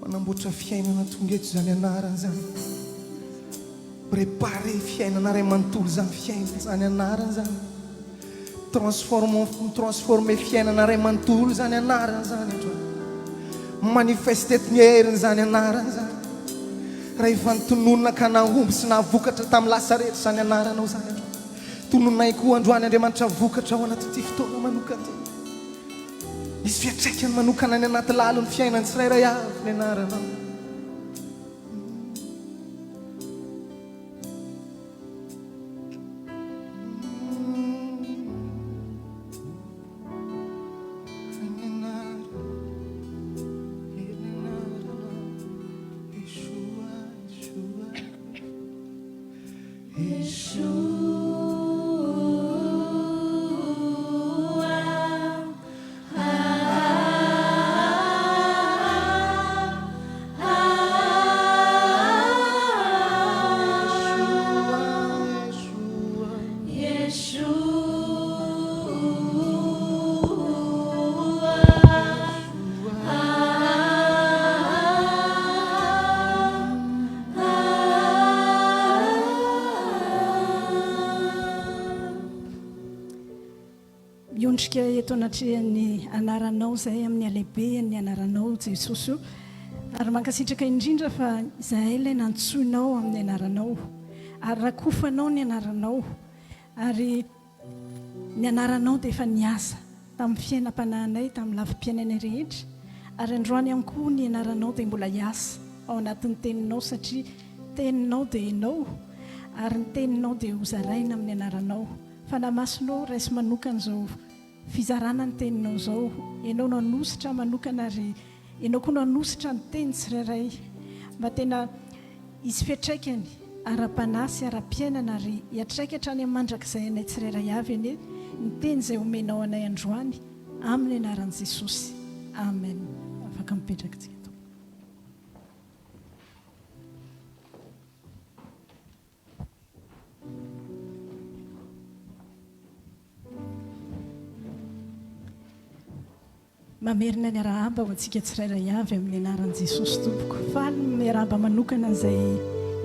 Manamboatra fiainana tonga eto zany anarany zany, préparer fiainana ray manontolo zany fiainana zany anarany zany, transformer fiainana ray manontolo zany anarany zany, manifester ny heriny zany anarany zany, raha efa nitononona ka nahomby sy nahavokatra tamin'ny lasa rehetra zany anaranao zany, tononay koa androany Andriamanitra vokatra ao anaty ity fotoana manokana ity. Misy fiantraikany manokana any anaty lalon'ny fiainany tsirairay avy ny anaranao. miondrika eto anatrehan'ny anaranao zay amin'ny alehibe ny anaranao jesosy io ary mankasitraka indrindra fa izahay ilay nantsoinao amin'ny anaranao ary rakofanao ny anaranao ary ny anaranao dia efa niasa tamin'ny fiainam-panahinay tamin'ny lafim-piainana rehetra ary androany ihany koa ny anaranao dia mbola hiasa ao anatin'ny teninao satria teninao dia enao ary ny teninao dia hozaraina amin'ny anaranao fa namasonao raisy manokana izao fizarana ny teninao izao ianao nanositra manokana ary ianao koa nanositra ny teny tsirairay mba tena izy fiatraikany ara-panasy ara-piainana ary hiatraikatra any mandrakizay anay tsirairay avy anie ny teny izay omenao anay androany amin'ny anaran'i Jesosy amen. Afaka mipetraka tsika. Mamerina ny arahaba ho antsika tsirairay avy amin'ny anaran'i Jesosy tompoko. Faly ny arahaba manokana izay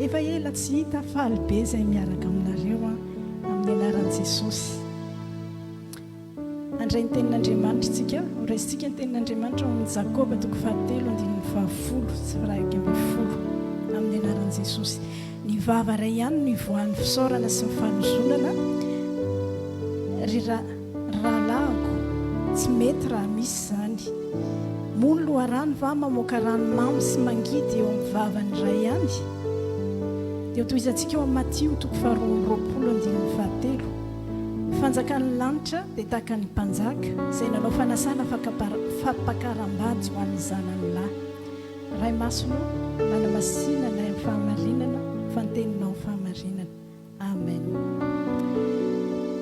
efa ela tsy hita, faly be izay miaraka aminareo amin'ny anaran'i Jesosy. Andray ny tenin'Andriamanitra tsika, horaisintsika ny tenin'Andriamanitra amin'ny Jakoba 3:20 sy 20 amin'ny anaran'i Jesosy. Ny vava iray ihany no ivoan'ny fisaorana sy ny fanozonana ry rahalahako tsy mety raha misy zany. Mono loharano va mamoaka ranomamy sy mangidy eo amin'ny vavany iray ihany. Dia tohizantsika eo amin'ny Matio 2:20. Fanjakan'ny lanitra dia tahaka ny mpanjaka izay nanao fanasana fampakaram-bady ho an'ny zanany lahy. Ray masonao nanamasinana ny fahamarinana fanteninao fahamarinana. Amen.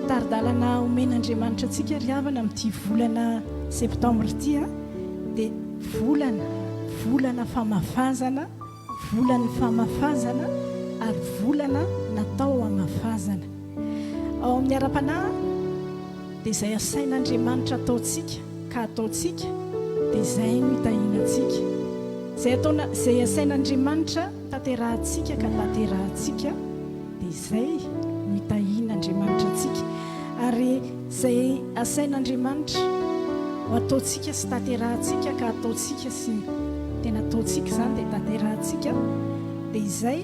Taridalana omen'Andriamanitra antsika ry havana amin'ity volana septambra ity dia volana famafazana, volan'ny famafazana ary volana natao hamafazana. Ao amin'ny ara-panahy dia izay asain'Andriamanitra ataontsika ka ataontsika dia izay no hitahinantsika. Izay asain'Andriamanitra tanterahantsika ka tanterahantsika dia izay no hitahin'Andriamanitra antsika. Ary izay asain'Andriamanitra ho ataontsika sy tanterahantsika ka ataontsika sy tena ataontsika izany dia tanterahantsika dia izay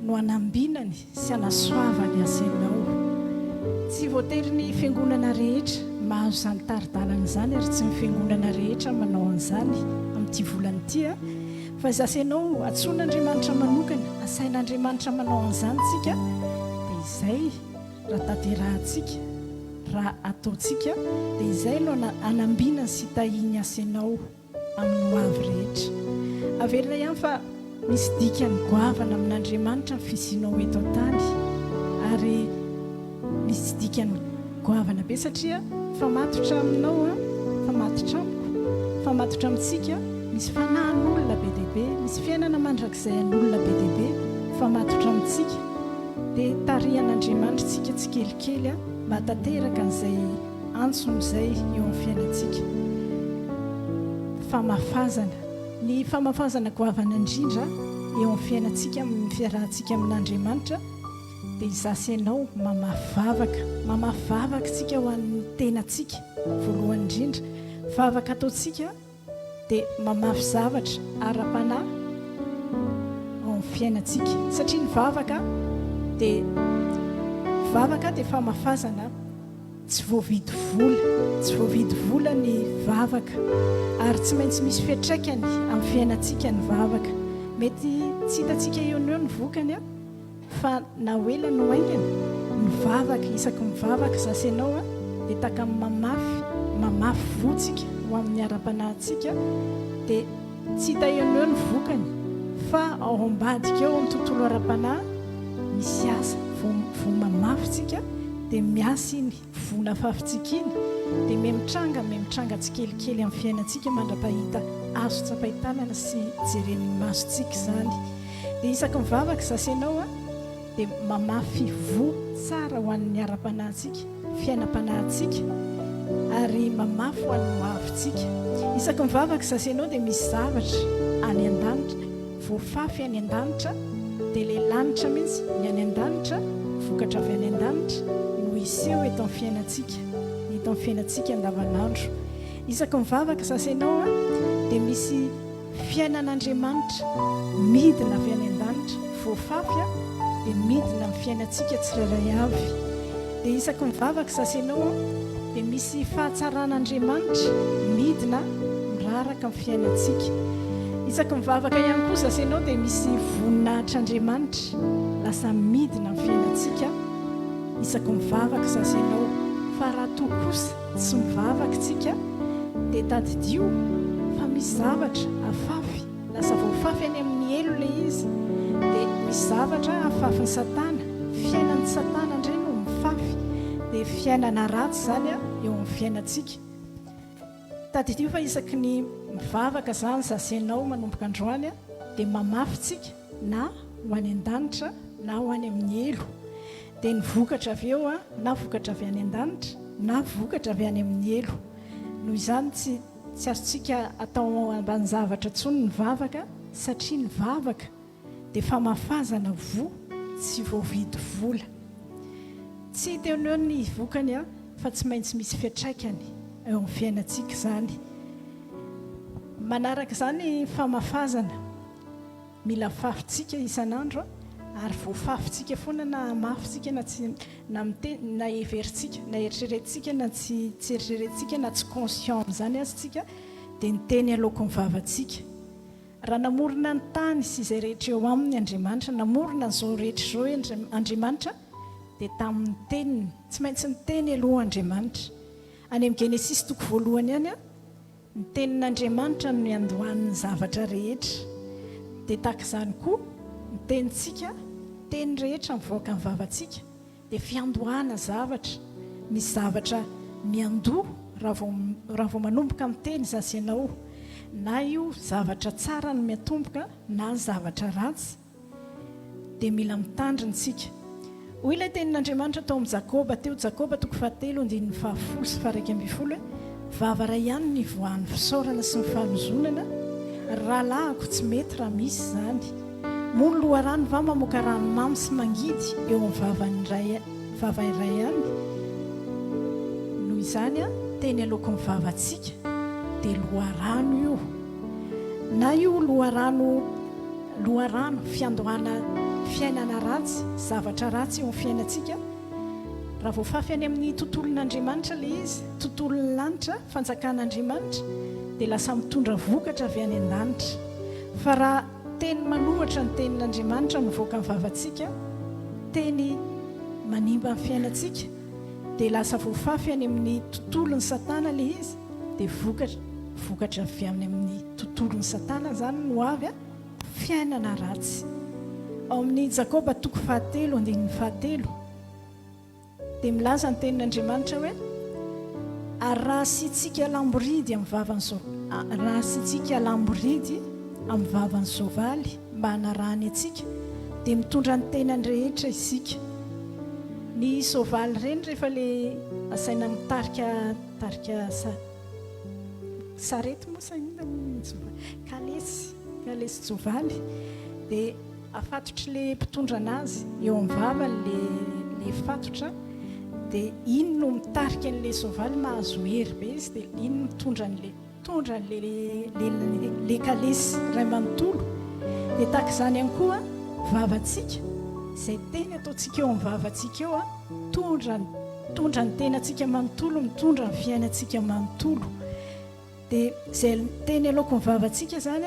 no hanambinany sy hanasoavany asainao. Tsy voatery ny fiangonana rehetra mahazo izany taridalana izany ary tsy ny fiangonana rehetra manao an'izany amin'ity volana ity fa izy asainao atsoin'Andriamanitra manokana, asain'Andriamanitra manao an'izany tsika dia izay raha tanterahantsika, raha ataontsika dia izay no hanambinany sy tahiny asainao amin'ny ho avy rehetra. Averina ihany fa misy dikany goavana amin'Andriamanitra ny fisianao eto an-tany ary misy dikany goavana be satria famatotra aminao, famatotra amiko, famatotra amintsika, misy fanahin'olona be dia be, misy fiainana mandrakizay an'olona be dia be, famatotra amintsika dia tarihan'Andriamanitra tsika tsikelikely mba tanteraka an'izay antsony izay eo amin'ny fiainantsika. Famafazana, ny famafazana goavana indrindra eo amin'ny fiainantsika, amin'ny fiarahantsika amin'Andriamanitra dia izasainao mamafavaka tsika ho an'ny tenantsika voalohany indrindra. Vavaka ataontsika dia mamafy zavatra ara-panahy ao amin'ny fiainantsika satria ny vavaka dia famafazana tsy voavidy vola ny vavaka ary tsy maintsy misy fiatraikany amin'ny fiainantsika ny vavaka. Mety tsy hitantsika eo ny vokany fa na hoela no haingana ny vavaka, isaky mivavaka zasainao dia taka mamafy votsika ho amin'ny ara-panahintsika dia tsy hita eo ny vokany fa ao ambadika eo amin'ny tontolo ara-panahy misy asa fafitsika dia miasa iny vona fafitsika iny dia mitranga tsikelikely amin'ny fiainantsika mandra-pahita azo tsapahitanana sy jeren'ny masontsika zany. Dia isaka mivavaka zasenao a dia mamafy vo tsara ho an'ny ara-panahintsika fiainam-panahintsika ary mamafy ho an'ny mavintsika. Isaka mivavaka zasenao dia misy zavatra any an-danitra voafafy any an-danitra dia ilay lanitra mihitsy ny any an-danitra vokatra avy any an-danitra no iseho eto amin'ny fiainantsika andavanandro. Isaka mivavaka zasenao a dia misy fiainan'Andriamanitra midina avy any an-danitra voafafy a dia midina amin'ny fiainantsika tsirairay avy. Dia isaka mivavaka zasenao a dia misy fahatsaran'Andriamanitra midina miraraka amin'ny fiainantsika. Isaka mivavaka ihany koa zasenao dia misy voninahitr'Andriamanitra lasa midina amin'ny fiainantsika. Isaka mivavaka zasenao fa raha toa kosa tsy mivavaka tsika dia tadidio fa misy zavatra afafy lasa voafafy any amin'ny elo ilay izy dia misy zavatra afafy ny Satana fiainan'ny Satana indray no mifafy dia fiainana ratsy zany a eo amin'ny fiainantsika. Tadidio fa isaky ny mivavaka zany zasenao manomboka androany a dia mamafy tsika na ho any an-danitra na ho any amin'ny elo dia ny vokatra avy eo a na vokatra avy any an-danitra na vokatra avy any amin'ny elo. Noho izany tsy azontsika atao ambany zavatra tsony ny vavaka satria ny vavaka dia famafazana vo tsy voavidy vola. Tsy teo eo ny vokany a fa tsy maintsy misy fiatraikany eo amin'ny fiainantsika zany. Manaraka zany famafazana mila fafitsika isan'andro ary voafafitsika foana na mafitsika na everitsika na eritreretintsika na tsy eritreretintsika na tsy conscient zany azytsika dia ny teny alohan'ny vavantsika. Raha namorona ny tany sy izay rehetra eo amin'ny Andriamanitra, namorona n'izao rehetra izao Andriamanitra dia tamin'ny teniny tsy maintsy ny teny alohan'Andriamanitra. Any amin'ny Genesis toko voalohany ihany a ny tenin'Andriamanitra no andohan'ny zavatra rehetra dia tahaka izany koa ny tenintsika teny rehetra mivoaka ny vavantsika dia fiandohana zavatra. Misy zavatra miandoha raha vao manomboka amin'ny teny zasenao, na io zavatra tsara no miatomboka na zavatra ratsy dia mila mitandrintsika. Hoy ilay tenin'Andriamanitra tao amin'ny Jakoba teo, Jakoba toko 7:1-12 vava ray ihany ny voan'ny fisaorana sy ny fahanozonana, rahalahiko tsy mety raha misy zany. Mono loharano va mamoaka ranomamy sy mangidy eo amin'ny vava iray ihany. Noho izany a teny alohan'ny vavantsika dia loharano io, na io loharano fiandohana fiainana ratsy, zavatra ratsy eo amin'ny fiainantsika. Raha voafafy any amin'ny tontolon'Andriamanitra ilay izy, tontolon'ny lanitra, fanjakan'Andriamanitra dia lasa mitondra vokatra avy any an-danitra. Fa raha teny manohatra ny tenin'Andriamanitra mivoaka ny vavantsika, teny manimba ny fiainantsika dia lasa voafafy any amin'ny tontolon'ny Satana ilay izy dia vokatra avy amin'ny tontolon'ny Satana zany no avy fiainana ratsy. Ao amin'ny Jakoba toko 7:7 dia milaza ny tenin'Andriamanitra hoe ary raha siantsika lamboridy amin'ny vavan'izao, raha siantsika lamboridy amin'ny vavan'ny soavaly mba hanarahany atsika dia mitondra ny tenany rehetra isika. Ny soavaly ireny rehefa le asaina mitarika sarety moa sa inona kalesy soavaly dia afatotra le mpitondra anazy eo amin'ny vavany le fatotra dia iny no mitarika n'le soavaly mahazo hery be izy dia iny mitondra le kalesy ray manontolo. Dia tahaka izany ihany koa vavantsika izay teny ataontsika eo amin'ny vavantsika eo mitondra ny tenantsika manontolo, mitondra ny fiainantsika manontolo. Dia izay teny alohan'ny vavantsika zany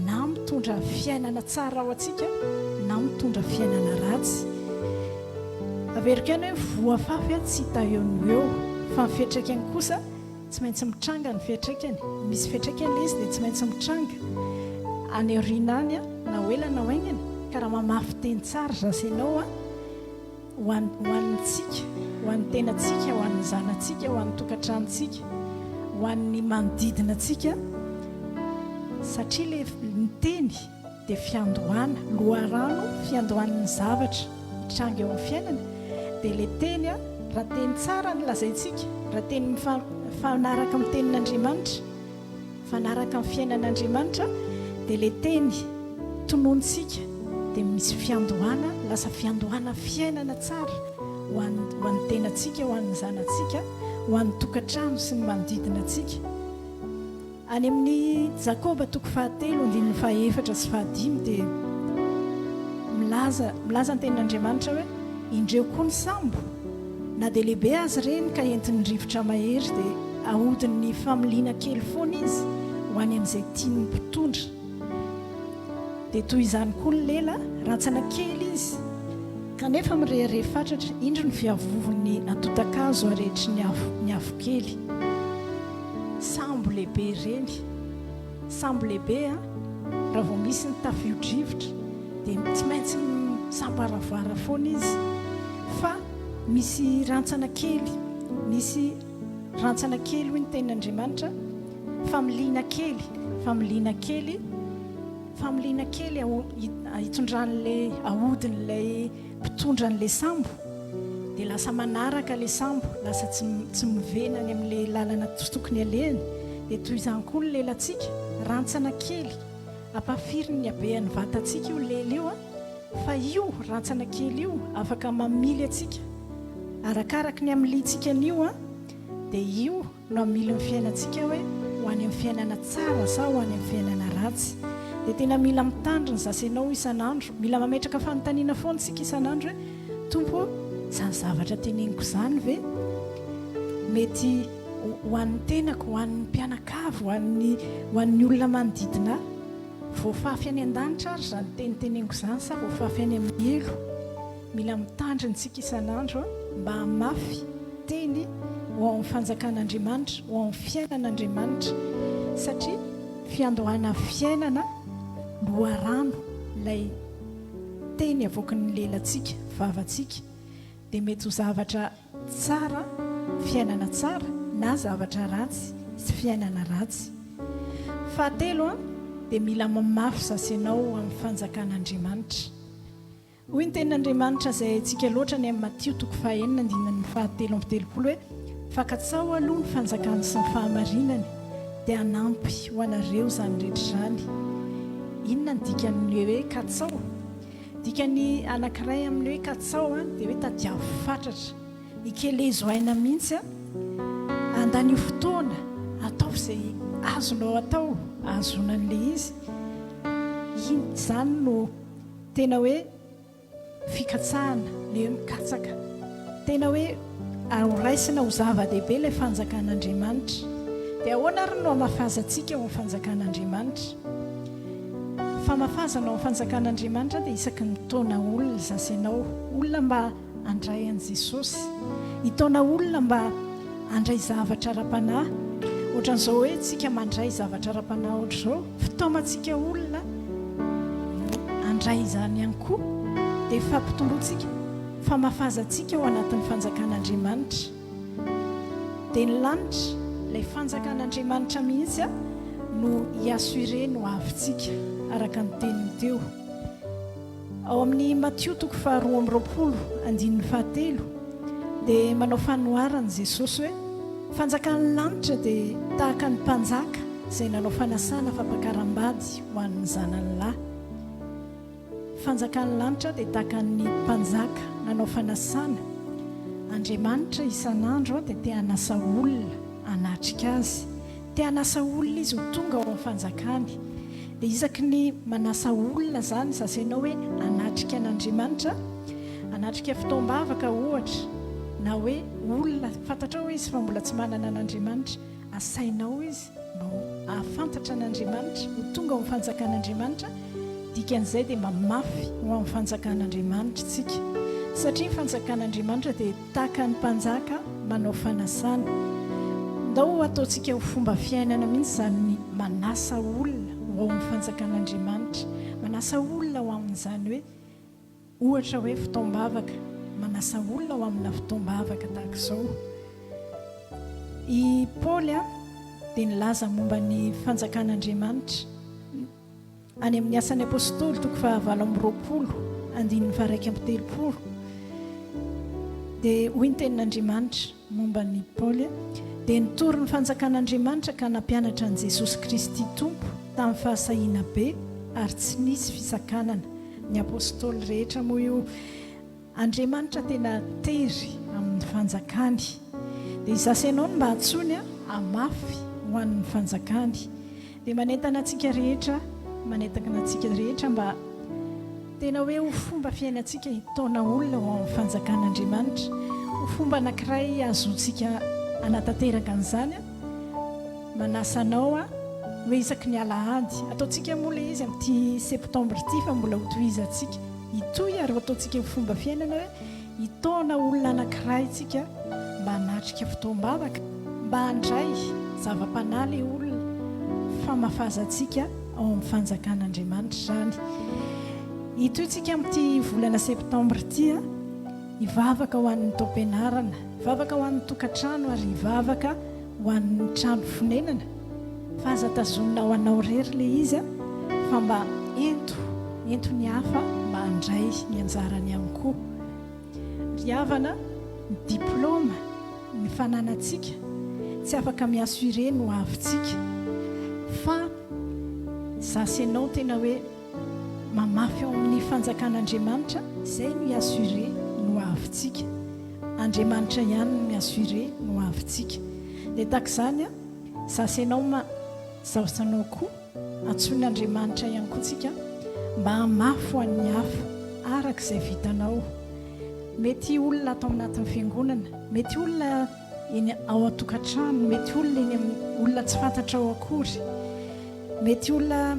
na mitondra fiainana tsara ao antsika na mitondra fiainana ratsy. Averiko ihany hoe voafafy tsy hita eo no eo fa ny fiatraikany kosa tsy maintsy mitranga ny fiatraikany. Misy fiatraikany ilay izy dia tsy maintsy mitranga any aoriana any na ho ela na ho aingana. Ka raha mamafy teny tsara zasenao hoanitsika ho an'ny tenatsika ho an'ny zanatsika ho an'ny tokantranontsika ho an'ny manodidina atsika satria le nyteny dia fiandohana loharano fiandohan'ny zavatra hitranga eo amin'ny fiainana dia le teny a raha teny tsara ny lazaintsika raha teny fanaraka amin'ny tenin'Andriamanitra fanaraka amin'ny fiainan'Andriamanitra dia le teny tonontsika dia misy fiandohana lasa fiandohana fiainana tsara ho an'ny tenatsika ho an'ny zanatsika ho an'ny tokantrano sy ny manodidina atsika any amin'ny Jakoba 3:7 sy 5 dia milaza ny tenin'Andriamanitra hoe indreo koa ny sambo na dia lehibe azy ireny ka entin'ny rivotra mahery dia ahodin'ny familiana kely foana izy ho any amin'izay tiany mpitondra dia toy izany koa ny lela rantsana kely izy kanefa mirehare fatratra indro ny fiavovon'ny atotakazo arehetry ny afo kely sambo lehibe ireny sambo lehibe a raha vao misy ny tafio-drivotra dia tsy maintsy samboaravoara foana izy fa misy rantsana kely hoy ny tenin'Andriamanitra familiana kely hitondran'lay ahodin'lay mpitondra n'lay sambo dia lasa manaraka le sambo lasa tsy mivenany amin'ilay lalana tokony alehany dia toy izany koa ny lelantsika rantsana kely ampafiriny ny habehan'ny vatantsika io lela io a fa io rantsana kely io afaka mamily atsika arakaraka ny amilitsika an'io a dia io no amily ny fiainantsika hoe ho any amin'ny fiainana tsara sa ho any amin'ny fiainana ratsy dia tena mila mitandro ny zasenao isan'andro mila mametraka fanontaniana foana tsika isan'andro hoe tompo izany zavatra teneniko izany ve mety ho an'ny tenako ho an'ny mpianakavy ho an'ny olona manodidina voafafy any an-danitra ary izany teniteneniko izany sa voafafy any amin'ny elo mila mitandro ntsika isan'andro mba hamafy teny ho ao amin'ny fanjakan'Andriamanitra ho ao amin'ny fiainan'Andriamanitra satria fiandohana fiainana loharano ilay teny avoakan'ny lelantsika vavantsika dia mety ho zavatra tsara fiainana tsara na zavatra ratsy sy fiainana ratsy fahatelo dia mila mamafy zasenao amin'ny fanjakan'Andriamanitra hoy ny tenin'Andriamanitra izay antsika loatra ny amin'ny Matio 5:7 hoe fakatsao aloha ny fanjakany sy ny fahamarinany dia hanampy ho anareo izany rehetra izany inona ny dikan'ilay hoe katsao dikany anankiray amin'ilay hoe katsao dia hoe tadiavo fatratra ikelezo aina mihitsy andanio fotoana atao izay azonao atao azonan'ilay izy izany no tena hoe fikatsahana le mikatsaka tena hoe araisina ho zava-dehibe ilay fanjakan'Andriamanitra dia ahoana ary no amafazantsika ao amin'ny fanjakan'Andriamanitra famafazana ao amin'ny fanjakan'Andriamanitra dia isaky ny taona olona zasenao olona mba handray an'i Jesosy hitaona olona mba handray zavatra ara-panahy ohatran'izao hoe tsika mandray zavatra ara-panahy ohatr'izao fitaomantsika olona handray izany ihany koa dia fampitomboantsika famafazantsika ao anatin'ny fanjakan'Andriamanitra dia ny lanitra ilay fanjakan'Andriamanitra mihitsy no hiasure no avintsika araka ny teniny teo ao amin'ny Matio 2:20 dia manao fanoharana Jesosy hoe fanjakan'ny lanitra dia tahaka ny mpanjaka izay nanao fanasana fampakaram-bady ho an'ny zanany lahy fanjakan'ny lanitra dia tahaka ny mpanjaka nanao fanasana Andriamanitra isan'andro dia te hanasa olona hanatrika azy te hanasa olona izy ho tonga ao amin'ny fanjakany dia isaky ny manasa olona izany zasenao hoe hanatrika an'Andriamanitra hanatrika fitaombavaka ohatra na hoe olona fantatra hoe izy fa mbola tsy manana an'Andriamanitra asainao izy mba ahafantatra an'Andriamanitra ho tonga ao amin'ny fanjakan'Andriamanitra dikan'izay dia mamafy ho amin'ny fanjakan'Andriamanitra tsika satria ny fanjakan'Andriamanitra dia tahaka ny mpanjaka manao fanasana ndao ataontsika ho fomba fiainana mihitsy izany manasa olona ho ao amin'ny fanjakan'Andriamanitra manasa olona ho amin'izany hoe ohatra hoe fitaombavaka manasa olona ao amina fotoam-bavaka tahaka izao. I Paoly dia nilaza momba ny fanjakan'Andriamanitra any amin'ny asan'ny apôstôly 9:20 dia hoy ny tenin'Andriamanitra momba ny Paoly dia nitory ny fanjakan'Andriamanitra ka nampianatra an'i Jesosy Kristy Tompo tamin'ny fahasahiana be ary tsy nisy fisakanana. Ny apôstôly rehetra moa io, Andriamanitra tena tery amin'ny fanjakany dia izasy ianao no mba hatsony hamafy ho an'ny fanjakany. Dia manentana antsika rehetra mba tena hoe ho fomba fiainantsika hitaona olona ho amin'ny fanjakan'Andriamanitra, ho fomba anankiray azontsika anatanteraka an'izany manasanao hoe isaky ny alahady ataontsika moa ilay izy amin'ity septambra ity fa mbola ho tohizantsika hitoy ary ataontsika fomba fiainana hoe hitaona olona anankiray tsika mba hanatrika fotoam-bavaka, mba handray zava-panahy ilay olona famafazantsika ao amin'ny fanjakan'Andriamanitra zany. Hitoyntsika amin'ity volana septambra ity hivavaka ho an'ny taom-pianarana, hivavaka ho an'ny tokantrano ary hivavaka ho an'ny trano fonenana. Fazatazonina ho anao rery ilay izy fa mba ento ny hafa mba handray ny anjarany ihany koa. Ry havana ny diplôma ny fananantsika tsy afaka miassuré no avintsika, fa zasy ianao tena hoe mamafy ao amin'ny fanjakan'Andriamanitra, izay no assuré no avintsika. Andriamanitra ihany no assuré no avintsika. Dia tahaka izany zasy ianao zahosanao koa antson'Andriamanitra ihany koa tsika mba hamafy ho an'ny hafa araka izay vitanao. Mety olona atao anatin'ny fiangonana, mety olona eny ao an-tokantrano, mety olona eny amin'ny olona tsy fantatra ao akory, mety olona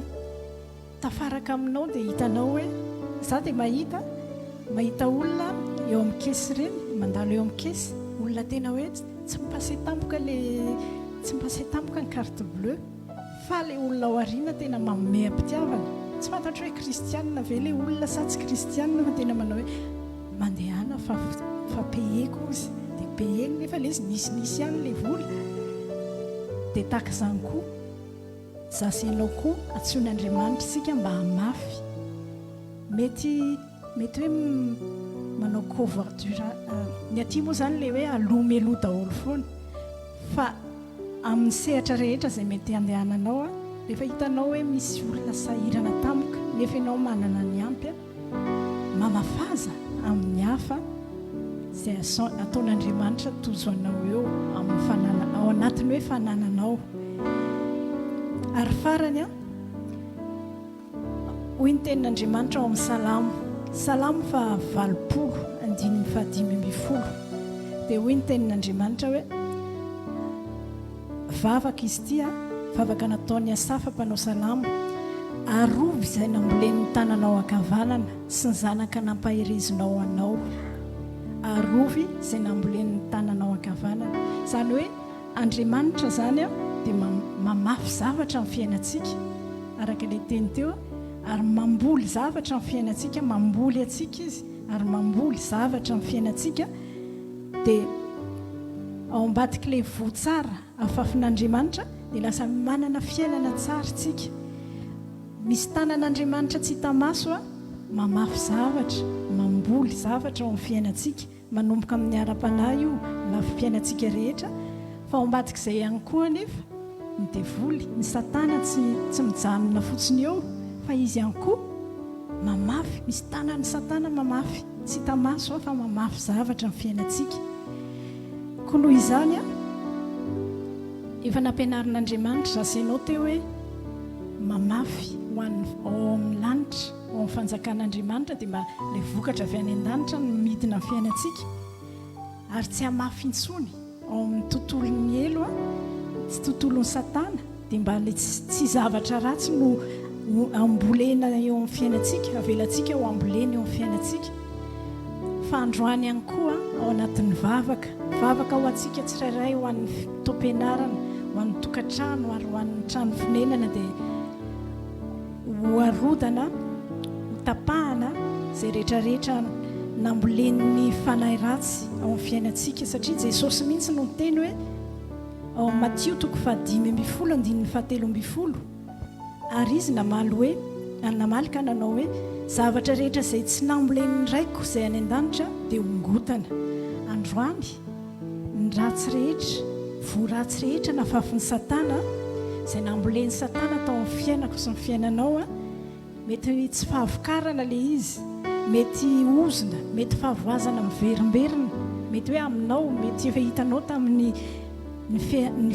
tafaraka aminao dia hitanao hoe za dia mahita olona eo amin'ny kesy ireny, mandalo eo amin'ny kesy, olona tena hoe tsy mipasetampoka ny carte bleue, fa ilay olona ao aoriana tena manome am-pitiavana. Tsy fantatra hoe kristianina ve ilay olona sa tsy kristianina, fa tena manao hoe mandehana fa payeko izy dia payeny, nefa ilay izy nisy ihany ilay vola. Dia tahaka izany koa zasy ianao koa antson'Andriamanitra isika mba hamafy. Mety hoe manao couverture ny aty moa izany ilay hoe alomeloha daholo foana, fa amin'ny sehatra rehetra izay mety handehananao rehefa hitanao hoe misy olona sahirana tampoka nefa ianao manana ny ampy mamafaza amin'ny hafa izay ataon'Andriamanitra tozo anao eo ao anatiny hoe fanananao. Ary farany hoy ny tenin'Andriamanitra ao amin'ny Salamo 20:5 dia hoy ny tenin'Andriamanitra hoe vavaka izy ity vavaka nataon'ny Asafa mpanao salamo, arovy izay nambolen'ny tananao ankavanana sy ny zanaka nampahirezinao anao. Arovy izay nambolen'ny tananao ankavanana, izany hoe Andriamanitra zany dia mamafy zavatra amin'ny fiainantsika araka ilay teny teo, ary mamboly zavatra amin'ny fiainantsika, mamboly atsika izy ary mamboly zavatra amin'ny fiainantsika. Dia ao ambadika ilay voatsara afafin'Andriamanitra dia lasa manana fiainana tsara tsika. Misy tanan'Andriamanitra tsy hita maso mamafy zavatra, mamboly zavatra ao amin'ny fiainantsika, manomboka amin'ny ara-panahy io lafim-piainantsika rehetra. Fa ao ambadik'izay ihany koa anefa ny devoly, ny satana tsy mijanona fotsiny eo, fa izy ihany koa mamafy. Misy tanan'ny satana mamafy, tsy hita maso fa mamafy zavatra amin'ny fiainantsika. Koa noho izany efa nampianarin'Andriamanitra zasy ianao teo hoe mamafy ho an'ny ao amin'ny lanitra, ao amin'ny fanjakan'Andriamanitra, dia mba ilay vokatra avy any an-danitra no midina amin'ny fiainantsika, ary tsy hamafy intsony ao amin'ny tontolon'ny elo tsy tontolon'ny satana, dia mba ilay tsy zavatra ratsy no ambolena eo amin'ny fiainantsika, avelantsika ho ambolena eo amin'ny fiainantsika. Fa androany ihany koa ao anatin'ny vavaka ho antsika tsirairay, ho an'ny taom-pianarana, ho an'ny tokantrano ary ho an'ny trano fonenana, dia ho arodana, ho tapahana izay rehetrarehetra nambolen'ny fanahy ratsy ao amin'ny fiainantsika satria Jesosy mihitsy no miteny hoe ao amin'ny Matthieu 5:17 ary izy namaly hoe namaly ka nanao hoe zavatra rehetra izay tsy nambolen'ny raiko izay any an-danitra dia ongotana. Androany ny ratsy rehetra voaratsy rehetra nafafin'ny Satana izay nambolen'ny Satana tao amin'ny fiainako sy ny fiainanao mety tsy fahavokarana ilay izy, mety ozona, mety fahavoazana miverimberina, mety hoe aminao, mety efa hitanao tamin'ny ny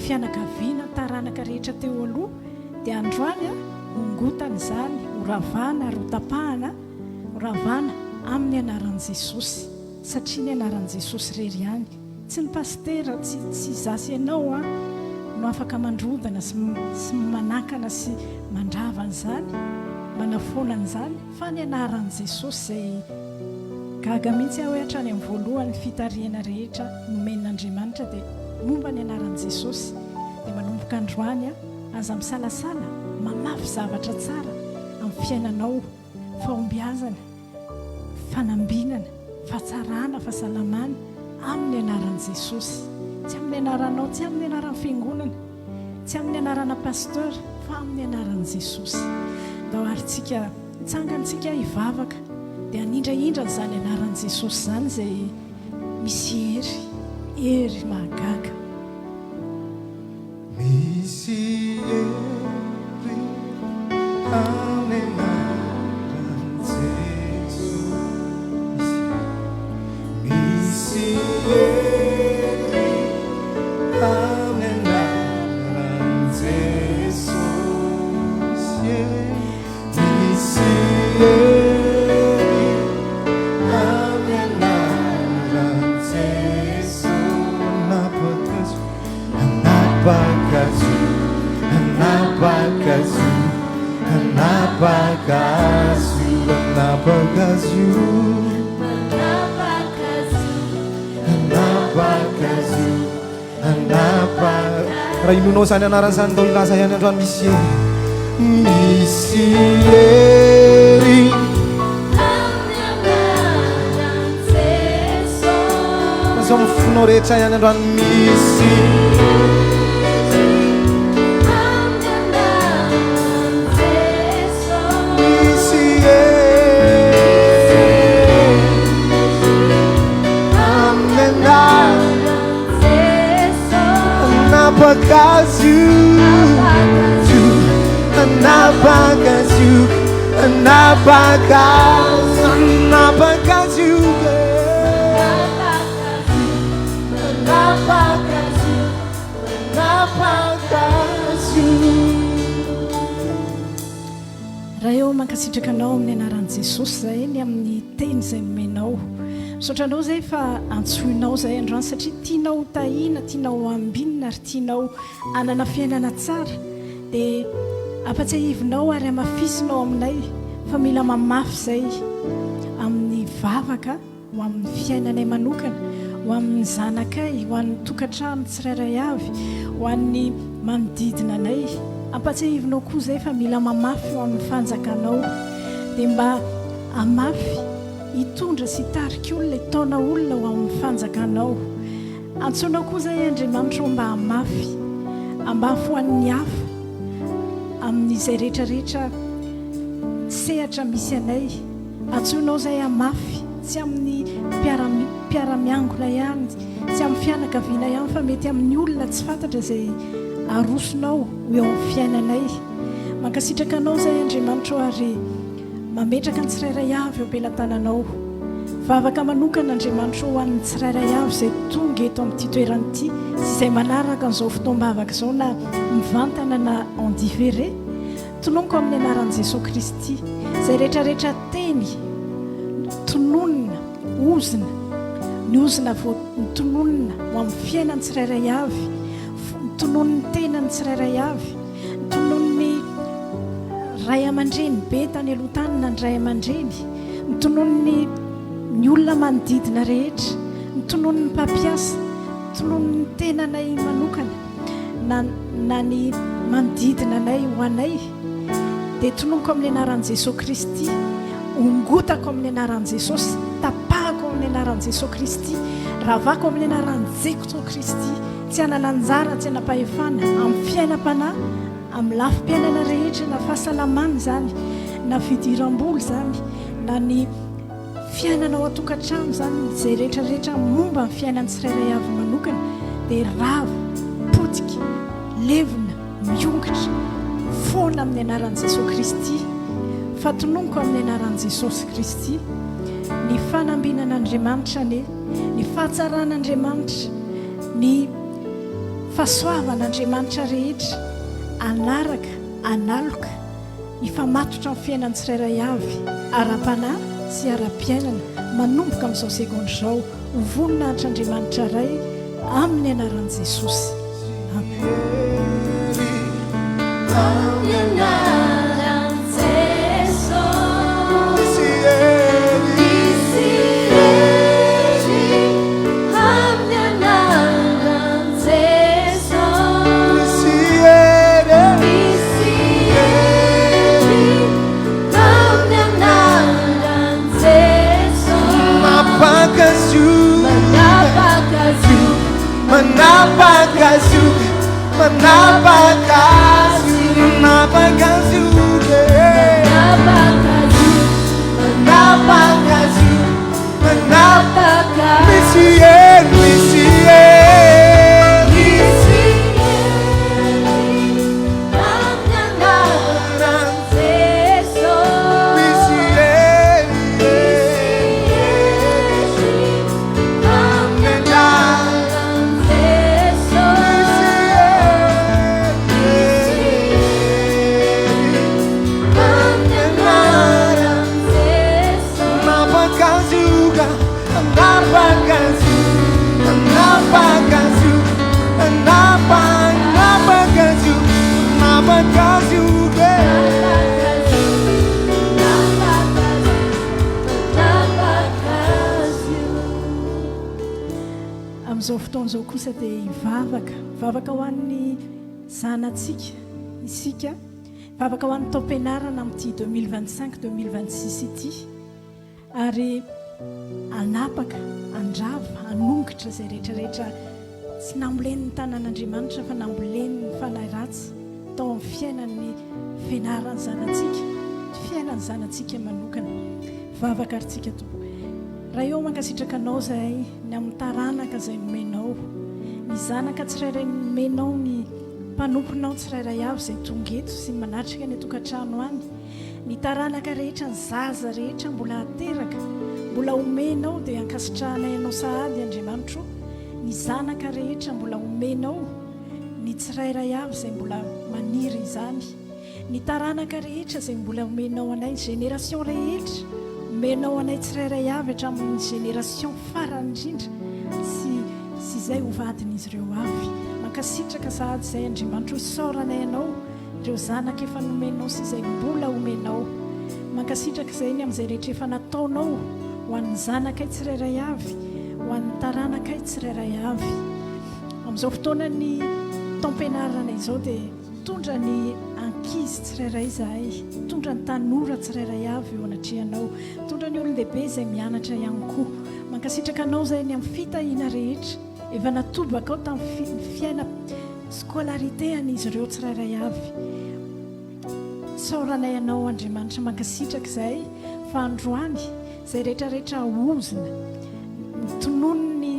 fianakaviana taranaka rehetra teo aloha dia androany ongotana izany, horavana ary hotapahana, horavana amin'ny anaran'i Jesosy satria ny anaran'i Jesosy rery ihany. Tsy ny pastera, tsy zasy ianao no afaka mandrodana sy manakana sy mandravana izany, manafona an'izany, fa ny anaran'i Jesosy izay gaga mihitsy hoe hatrany amin'ny voalohany fitariana rehetra nomen'Andriamanitra dia momba ny anaran'i Jesosy dia manomboka androany aza misalasala mamafy zavatra tsara amin'ny fiainanao, fahombiazana, fanambinana, fahatsarana, fahasalamana amin'ny anaran'i Jesosy. Tsy amin'ny anaranao, tsy amin'ny anaran'ny fiangonana, tsy amin'ny anarana pasteur, fa amin'ny anaran'i Jesosy. Ndao arytsika hitsangantsika hivavaka dia anindraindra izany anaran'i Jesosy izany izay misy hery mahagaga. Misy hery amin'ny anaran'i Jesosy, misy hery amin'ny anaran'i Jesosy, misy hery amin'ny anaran'i Jesosy. Raha inonao izany anaran'izany ndao ilaza ihany androany misy hery izao mifonao rehetra ihany androany misy raha eo mankasitraka anao amin'ny anaran'i Jesosy zay ny amin'ny teny izay nomenao, misaotranao zay fa antsoinao zay androany satria tianao tahina, tianao ambinina ary tianao anana fiainana tsara dia ampatsiahivinao ary amafisinao aminay fa mila mamafy zay amin'ny vavaka ho amin'ny fiainanay manokana, ho amin'ny zanakay, ho amin'ny tokantrano tsirairay avy, ho an'ny manodidina anay. Ampatsiahivinao koa zay fa mila mamafy ho amin'ny fanjakanao dia mba amafy hitondra sy hitarika olona, hitaona olona ho amin'ny fanjakanao. Antsoinao koa zay Andriamanitra mba amafy, amafy ho an'ny hafa amin'izay rehetrarehetra sehatra misy anay. Antsoinao zay amafy tsy amin'ny mpiara-miangona ihany, tsy amin'ny fianakaviana ihany fa mety amin'ny olona tsy fantatra izay arosonao eo amin'ny fiainanay. Mankasitraka anao zay Andriamanitra ary mametraka ny tsirairay avy eo am-pelantananao. Vavaka manokana Andriamanitra ho an'ny tsirairay avy izay tonga eto amin'ity toerana ity sy izay manaraka an'izao fotoam-bavaka izao na mivantana na en différé. Tononiko amin'ny anaran'i Jesosy Kristy izay rehetrarehetra teny tononina, ozina, ny ozina tononina ho amin'ny fiainany tsirairay avy, tonon'ny tenany tsirairay avy, tonon'ny ray aman-dreny be tany aloha tany na ny ray aman-dreny, ny tonon'ny ny olona manodidina rehetra, ny tonon'ny mpampiasa, tonon'ny tenanay manokana na ny manodidina anay ho anay dia tononiko amin'ny anaran'i Jesosy Kristy, ongotako amin'ny anaran'i Jesosy, tapahako anaran'i Jesosy Kristy ravako amin'ny anaran'i Jesosy Kristy tsy hanananjara tsy hanapahefana amin'ny fiainam-panahy amin'ny lafim-piainana rehetra na fahasalamana zany na fidiram-boly zany na ny fiainanao atokantrano zany izay rehetrarehetra momba ny fiainan'ny tsirairay avy manokana dia ravo potika levona miongitra foana amin'ny anaran'i Jesosy Kristy fatononiko amin'ny anaran'i Jesosy Kristy ny fanambinan'Andriamanitra ny fahatsaraan'Andriamanitra ny fahasoavan'Andriamanitra rehetra anaraka analoka ifamatotra amin'ny fiainan'ny tsirairay avy ara-panahy sy ara-piainana manomboka amin'izao segondy izao ho voninahitry'Andriamanitra ray amin'ny anaran'i Jesosy amen. Amin'izao fotoan'izao kosa dia ivavaka ho an'ny zanatsika isika vavaka ho an'ny taom-pianarana amin'ity 2025-2026 ity ary anapaka andrava anongitra izay rehetrarehetra tsy nambolen'ny tanàn'Andriamanitra fa nambolen'ny fanahy ratsy tao amin'ny fiainan'ny fianarany zanatsika fiainan'ny zanatsika manokana vavaka arytsika to raha eo mankasitraka anao zahay ny amin'ny taranaka izay nomenao ny zanaka tsirairay nomenao ny mpanomponao tsirairay avy izay tonga eto sy manatrika ny atokantrano any ny taranaka rehetra ny zaza rehetra mbola ateraka mbola omenao dia ankasitrahanay anao sahady Andriamanitra ny zanaka rehetra mbola omenao ny tsirairay avy izay mbola maniry izany ny taranaka rehetra izay mbola omenao anay génération rehetra omenao anay tsirairay avy hatramin'ny génération farany indrindra sy izay hovadin'izy ireo avy mankasitraka sahady izay Andriamanitra isaoranay anao ireo zanaka efa nomenao sy izay mbola omenao mankasitraka izay ny amin'izay rehetra efa nataonao ho an'ny zanakay tsirairay avy ho an'ny taranakay tsirairay avy amin'izao fotoana ny taom-pianarana izao dia tondra ny ankizy tsirairay zahay tondra ny tanora tsirairay avy eo anatrehanao tondra ny olon-dehibe izay mianatra ihany koa mankasitraka anao izay ny amin'ny fitahiana rehetra efa natobaka ao tamin'ny fiaina scolarité an'izy ireo tsirairay avy saoranay anao Andriamanitra mankasitraka izay fa androany izay rehetrarehetra ozina mitonono ny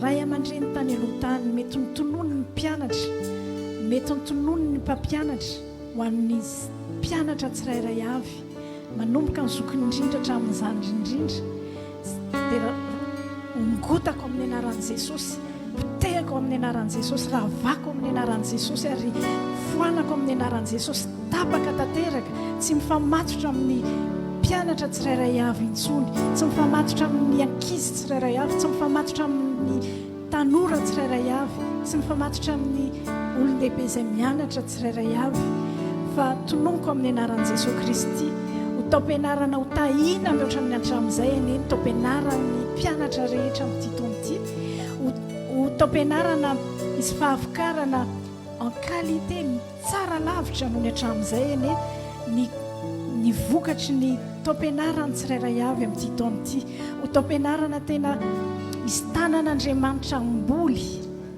ray aman-dreny tany aloha tany mety mitonono ny mpianatra mety mitonono ny mpampianatra ho an'ny mpianatra tsirairay avy manomboka ny zokony indrindra hatramin'izany indrindra dia ongotako amin'ny anaran'i Jesosy pitehako amin'ny anaran'i Jesosy ravako amin'ny anaran'i Jesosy ary foanako amin'ny anaran'i Jesosy tapaka tanteraka tsy mifamatotra amin'ny mpianatra tsirairay avy intsony tsy mifamatotra amin'ny ankizy tsirairay avy tsy mifamatotra amin'ny tanora tsirairay avy tsy mifamatotra amin'ny olon-dehibe izay mianatra tsirairay avy fa tononoko amin'ny anaran'i Jesosy Kristy ho taom-pianarana ho tahina mihoatra amin'ny hatramin'izay aneny taom-pianaran'ny mpianatra rehetra amin'ity taona ity ho taom-pianarana isy fahavokarana en qualité tsara lavitra noho ny hatramin'izay ane ny vokatry ny taom-pianarany tsirairay avy amin'ity taona ity ho taom-pianarana tena misy tanan'Andriamanitra mboly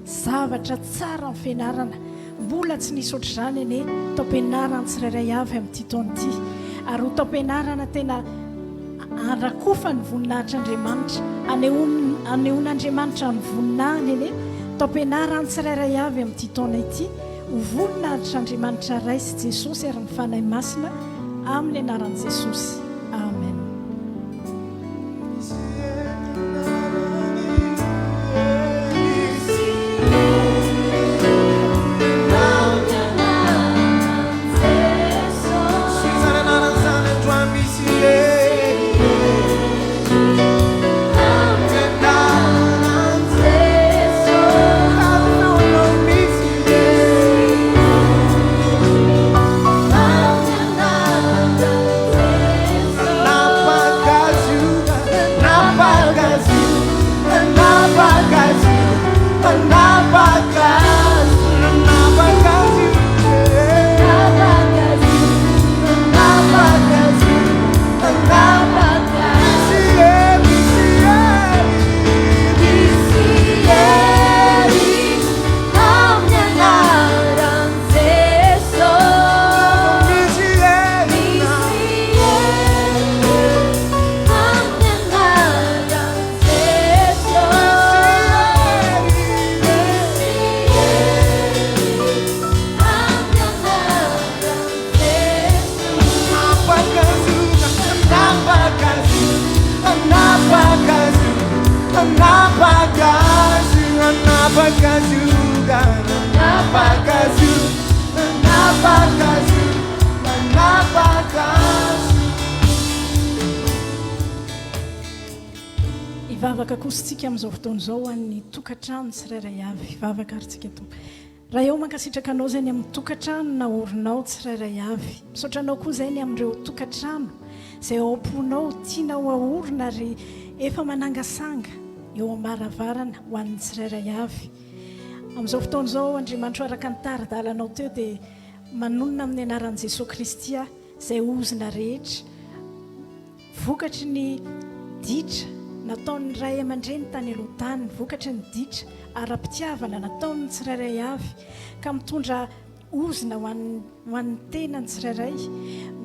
zavatra tsara amin'ny fianarana, mbola tsy nisy ohatr'izany ane taom-pianarana tsirairay avy amin'ity taona ity, ary ho taom-pianarana tena arakofa ny voninahitr'Andriamanitra, anehoan'Andriamanitra ny voninahiny ane taom-pianarana tsirairay avy amin'ity taona ity, ho voninahitr'Andriamanitra raisy Jesosy ary ny fanahy masina amin'ny anaran'i Jesosy. Amen. Ivavaka kositsika amin'izao fotoana izao hoan'ny tokantrano tsirairay avy. Ivavaka ary tsika tompo. Raha eo mankasitraka anao zay ny amin'ny tokantrano na orinao tsirairay avy, misaotra anao koa zay ny amin'ireo tokantrano izay ao am-ponao tianao aorina ary efa manangasanga eo am-baravarana ho an'ny tsirairay avy. Amin'izao fotoana izao Andriamanitra araka ny tari-dalanao teo dia manonona amin'ny anaran'i Jesosy Kristy izay ozina rehetra, vokatry ny ditra nataon'ny ray aman-dreny tany aloha tany, vokatry ny ditra ara-pitiavana nataon'ny tsirairay avy ka mitondra ozina ho an'ny tenany tsirairay,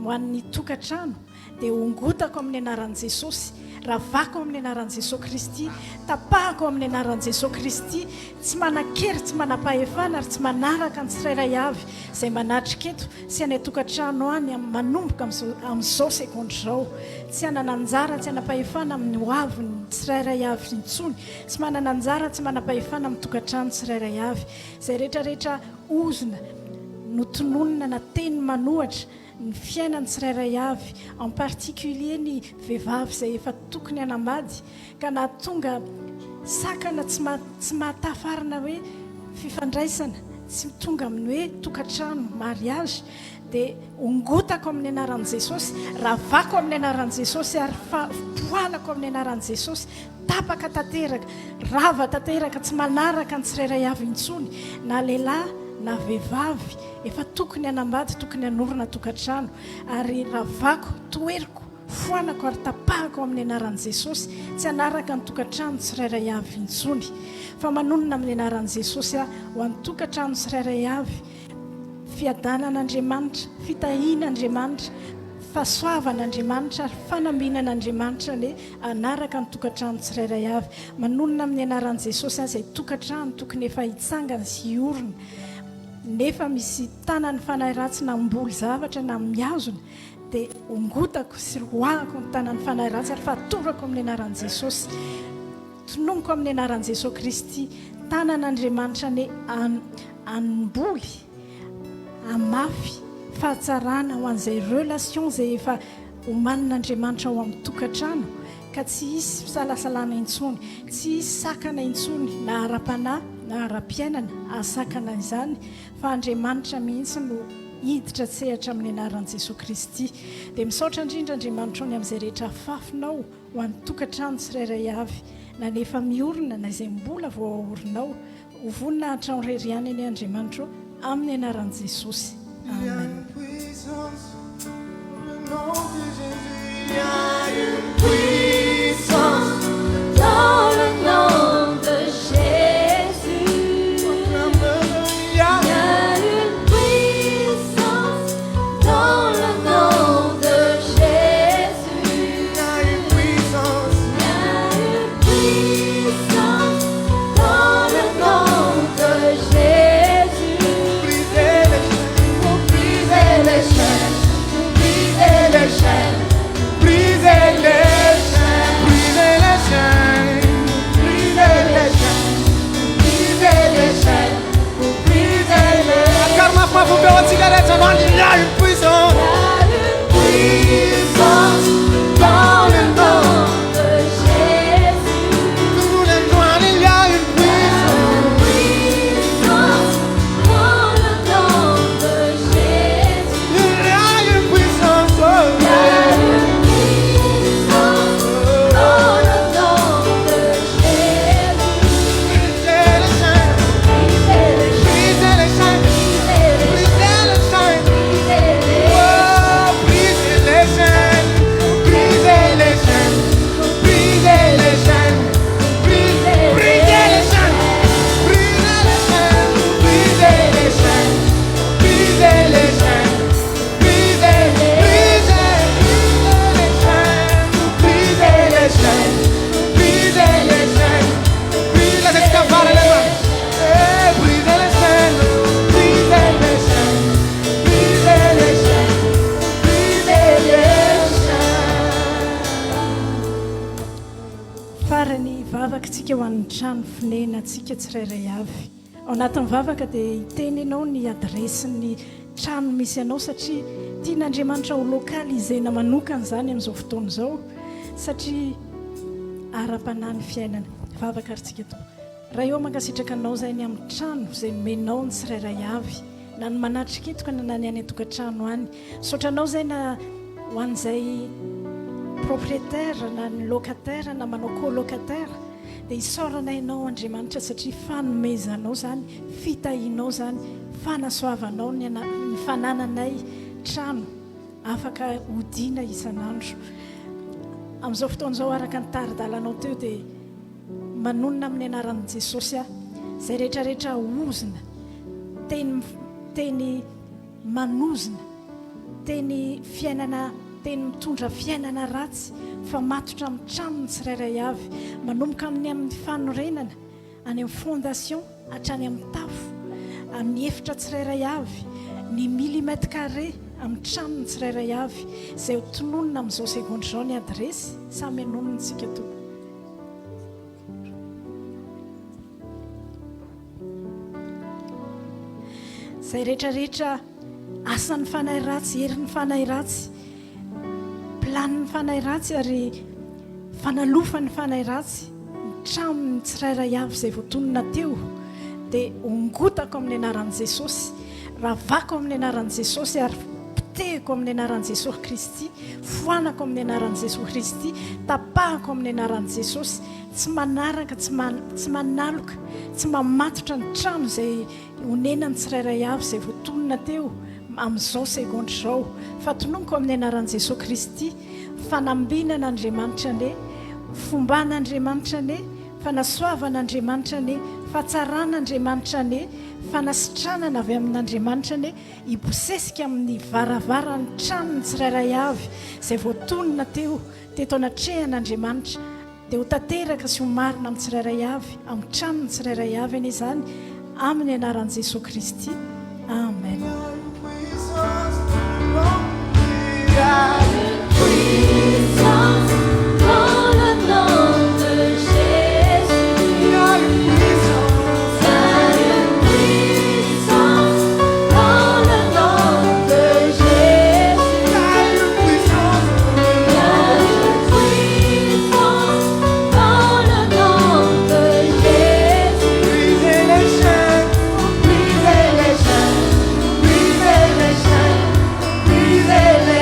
ho an'ny tokantrano dia ongotako amin'ny anaran'i Jesosy, ravako amin'ny anaran'i Jesosy Kristy, tapahako amin'ny anaran'i Jesosy Kristy, tsy manan-kery, tsy manam-pahefana ary tsy manaraka ny tsirairay avy izay manatrika eto sy any tokantrano any manomboka amin'izao sekondy izao, tsy hanana anjara, tsy hanam-pahefana amin'ny hoavin'ny tsirairay avy intsony, tsy manana anjara, tsy manam-pahefana amin'ny tokantrano tsirairay avy, izay rehetrarehetra ozina notononina na teny manohatra ny fiainany tsirairay avy, en particulier ny vehivavy izay efa tokony hanambady ka na tonga sakana tsy mahatafarina hoe fifandraisana, tsy tonga amin'ny hoe tokantrano mariage, dia ongotako amin'ny anaran'i Jesosy, ravako amin'ny anaran'i Jesosy ary poalako amin'ny anaran'i Jesosy, tapaka tanteraka, rava tanteraka, tsy manaraka ny tsirairay avy intsony, na lehilahy na vehivavy efa tokony hanambady, tokony hanorina tokantrano, ary ravako, toeriko, foanako ary tapahako amin'ny anaran'i Jesosy, tsy hanaraka ny tokantrano tsirairay avy intsony, fa manonona amin'ny anaran'i Jesosy ho an'ny tokantrano tsirairay avy, fiadanan'Andriamanitra, fitahian'Andriamanitra, fahasoavan'Andriamanitra ary fanambinan'Andriamanitra le hanaraka ny tokantrano tsirairay avy, manonona amin'ny anaran'i Jesosy izay tokantrano tokony efa hitsangana sy hiorina, nefa misy tanany fanahy ratsy na mboly zavatra na miazona, dia ongotako sy roahako ny tanany fanahy ratsy ary fatorako amin'ny anaran'i Jesosy, tonomiko amin'ny anaran'i Jesosy Kristy, tanan'Andriamanitra ne anomboly, amafy, fahatsarana ho an'izay relation izay efa omanin'Andriamanitra ao amin'ny tokantrano, ka tsy hisy fisalasalana intsony, tsy hisy sakana intsony na ara-panahy na ara-piainana ahasakana izany, fa Andriamanitra mihitsy no hiditra tsehatra amin'ny anaran'i Jesosy Kristy. Dia misaotra indrindra Andriamanitra ny amin'izay rehetra afafinao ho an'ny tokantrano tsirairay avy, na nefa miorina na izay mbola vao aorinao, ho voninahitra ny reriany ny Andriamanitra amin'ny anaran'i Jesosy. Amen. Puissance finena antsika tsirairay avy ao anatin'ny vavaka dia hiteny ianao ny adresin'ny trano misy ianao satria tian'Andriamanitra ho lokalizena manokana izany amin'izao fotoana izao satria ara-panahy ny fiainana vavaka aritsika to raha eo mankasitraka anao izay ny amin'ny trano izay nomenao ny tsirairay avy na ny manatrika etoka na ny any an-tokantrano any saotranao izay na ho an'izay propriétaire na ny locataire na manao colocataire dia hisaorana ianao Andriamanitra satria fanomezanao izany fitahinao izany fanasoavanao ny fanananay trano afaka hodiana isan'andro amin'izao fotoana izao araka ny taridalanao teo dia manonona amin'ny anaran'i Jesosy izay rehetrarehetra ozina teny manozina teny fiainana teny mitondra fiainana ratsy fa matotra amin'ny tranony tsirairay avy manomboka amin'ny fanorenana any amin'ny fondation hatrany amin'ny tafo amin'ny efitra tsirairay avy ny millimètre carré amin'ny tranony tsirairay avy izay ho tononona amin'izao seconde izao ny adresy samy anonontsika to izay rehetrarehetra asan'ny fanahy ratsy herin'ny fanahy ratsy planin'ny fanahy ratsy ary fanalofan'ny fanahy ratsy ny tramony tsirairay avy izay voatonona teo dia ongotako amin'ny anaran'i Jesosy ravako amin'ny anaran'i Jesosy ary pitehiko amin'ny anaran'i Jesosy Kristy foanako amin'ny anaran'i Jesosy Kristy tapahako amin'ny anaran'i Jesosy tsy manaraka tsy manaloka tsy mamatotra ny trano izay honenany tsirairay avy izay voatonona teo amin'izao seconde izao fa tononiko amin'ny anaran'i Jesosy Kristy fanambinan'Andriamanitra ane fomban'Andriamanitra ane fanasoavan'Andriamanitra ane fahatsaran'Andriamanitra ane fanasitranana avy amin'Andriamanitra ane hibosesika amin'ny varavaran'ny tranony tsirairay avy izay voatonona teo teto anatrehan'Andriamanitra dia ho tanteraka sy ho marina amin'ny tsirairay avy amin'ny tranony tsirairay avy ane izany amin'ny anaran'i Jesosy Kristy amen. Puissance dans le nom de Jésus. Il y a une puissance dans le nom de Jésus. Il y a une puissance dans le nom de Jésus. Brisez les chaînes, brisez les chaînes, brisez les chaînes, brisez les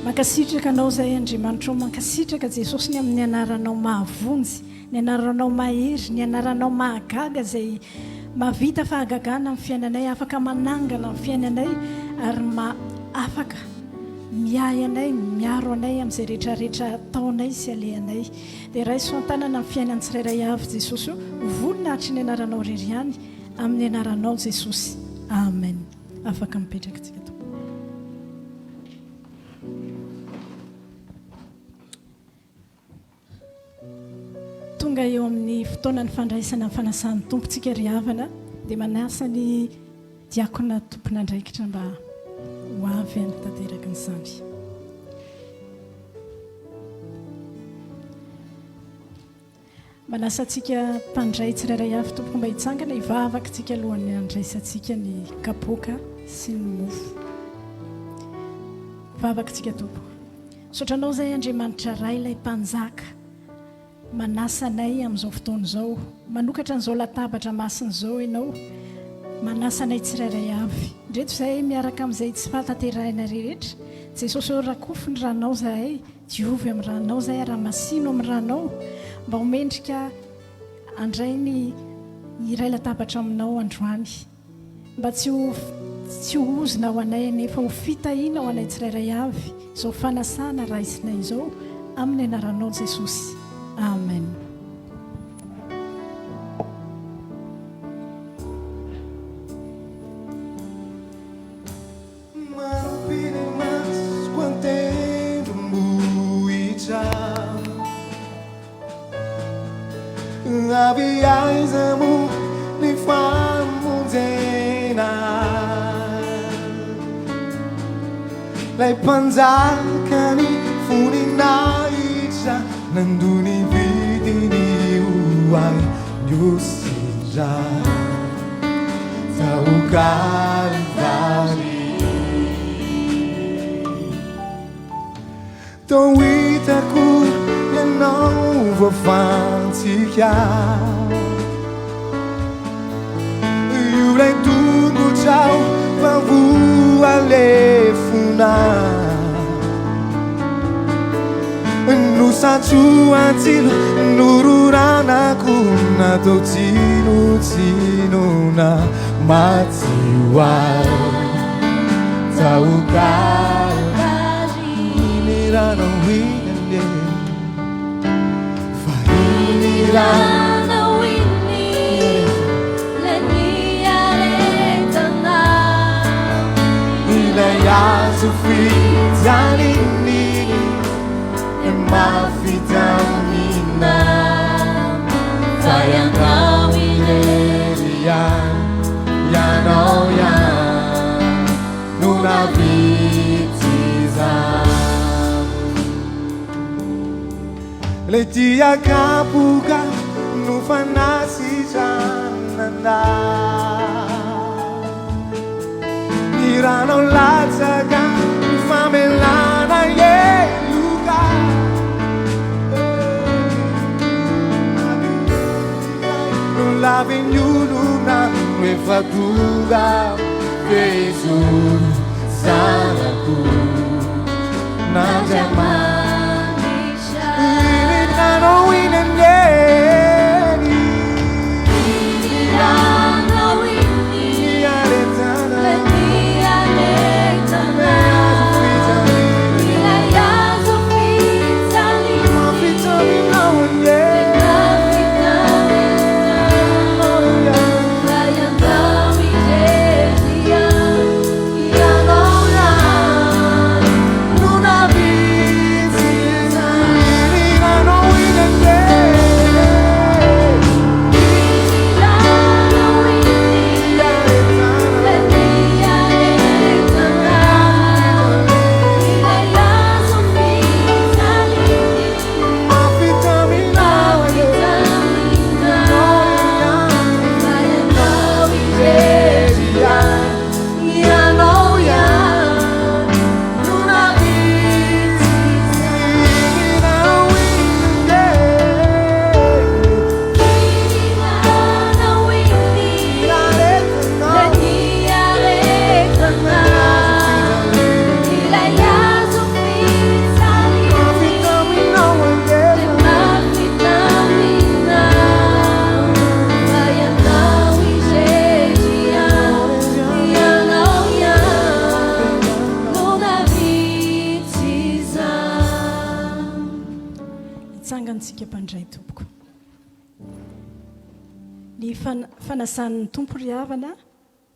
mankasitraka anao izay Andriamanitra mankasitraka Jesosy ny amin'ny anaranao mahavonjy ny anaranao mahery ny anaranao mahagaga izay mahavita fahagagana amin'ny fiainanay afaka manangana amin'ny fiainanay ary afaka miay anay miaro anay amin'izay rehetrarehetra ataonay sy alehanay dia raha iso an-tanana amin'ny fiainany tsirairay avy Jesosy io vonina hatry ny anaranao reriany amin'ny anaranao Jesosy amen. Afaka mipetraka tsika to. Tonga eo amin'ny fotoana ny fandraisana ny fanasan'ny tompontsika ry havana dia manasa ny diakona tompon'andraikitra mba ho avy any tanteraka ny samby. manasa antsika mpandray tsirairay avy tompoko mba hitsangana hivavaka tsika alohan'ny andraisantsika ny kapoka sy ny mofo. Vavaka tsika tompo. Sotranao zay Andriamanitra ray ilay mpanjaka manasa anay amin'izao fotoana izao, manokatra an'izao latabatra masina izao ianao, manasa anay tsirairay avy. Ndreto zahay miaraka amin'izay tsy fahatanterahina rehetra. Jesosy eo rakofo ny ranao zahay, diovy amin'ny ranao zahay, raha-masino amin'ny ranao, mba homendrika andray ny iray latabatra aminao androany, mba tsy ho ozina ho anay nefa ho fitahiana ho anay tsirairay avy izao fanasana raisinay izao amin'ny anaranao Jesosy. Amen. Aviaizamo ny famonjena lay mpanjaka ny voninahitra nandony vidiny hoay Diosira tao Kalvari tao hitako ianao voafantsika io lay tongotrao fa voalefona no satso antsilo nororanako natao tsinotsinona matsioao tao Kalvari niranao hinande fa iniranao ilay azo fijaniny e mafitamina fa ianao irery ianao no navity zany le tia kapoka no fanasitranana Tirano latsaka ny famelana eloka no lavy ny olona rehefa tonga Jesosy zanako n'Andriamanitra ininanao ineneny ininanao iaretana fanasan'ny tompo ry havana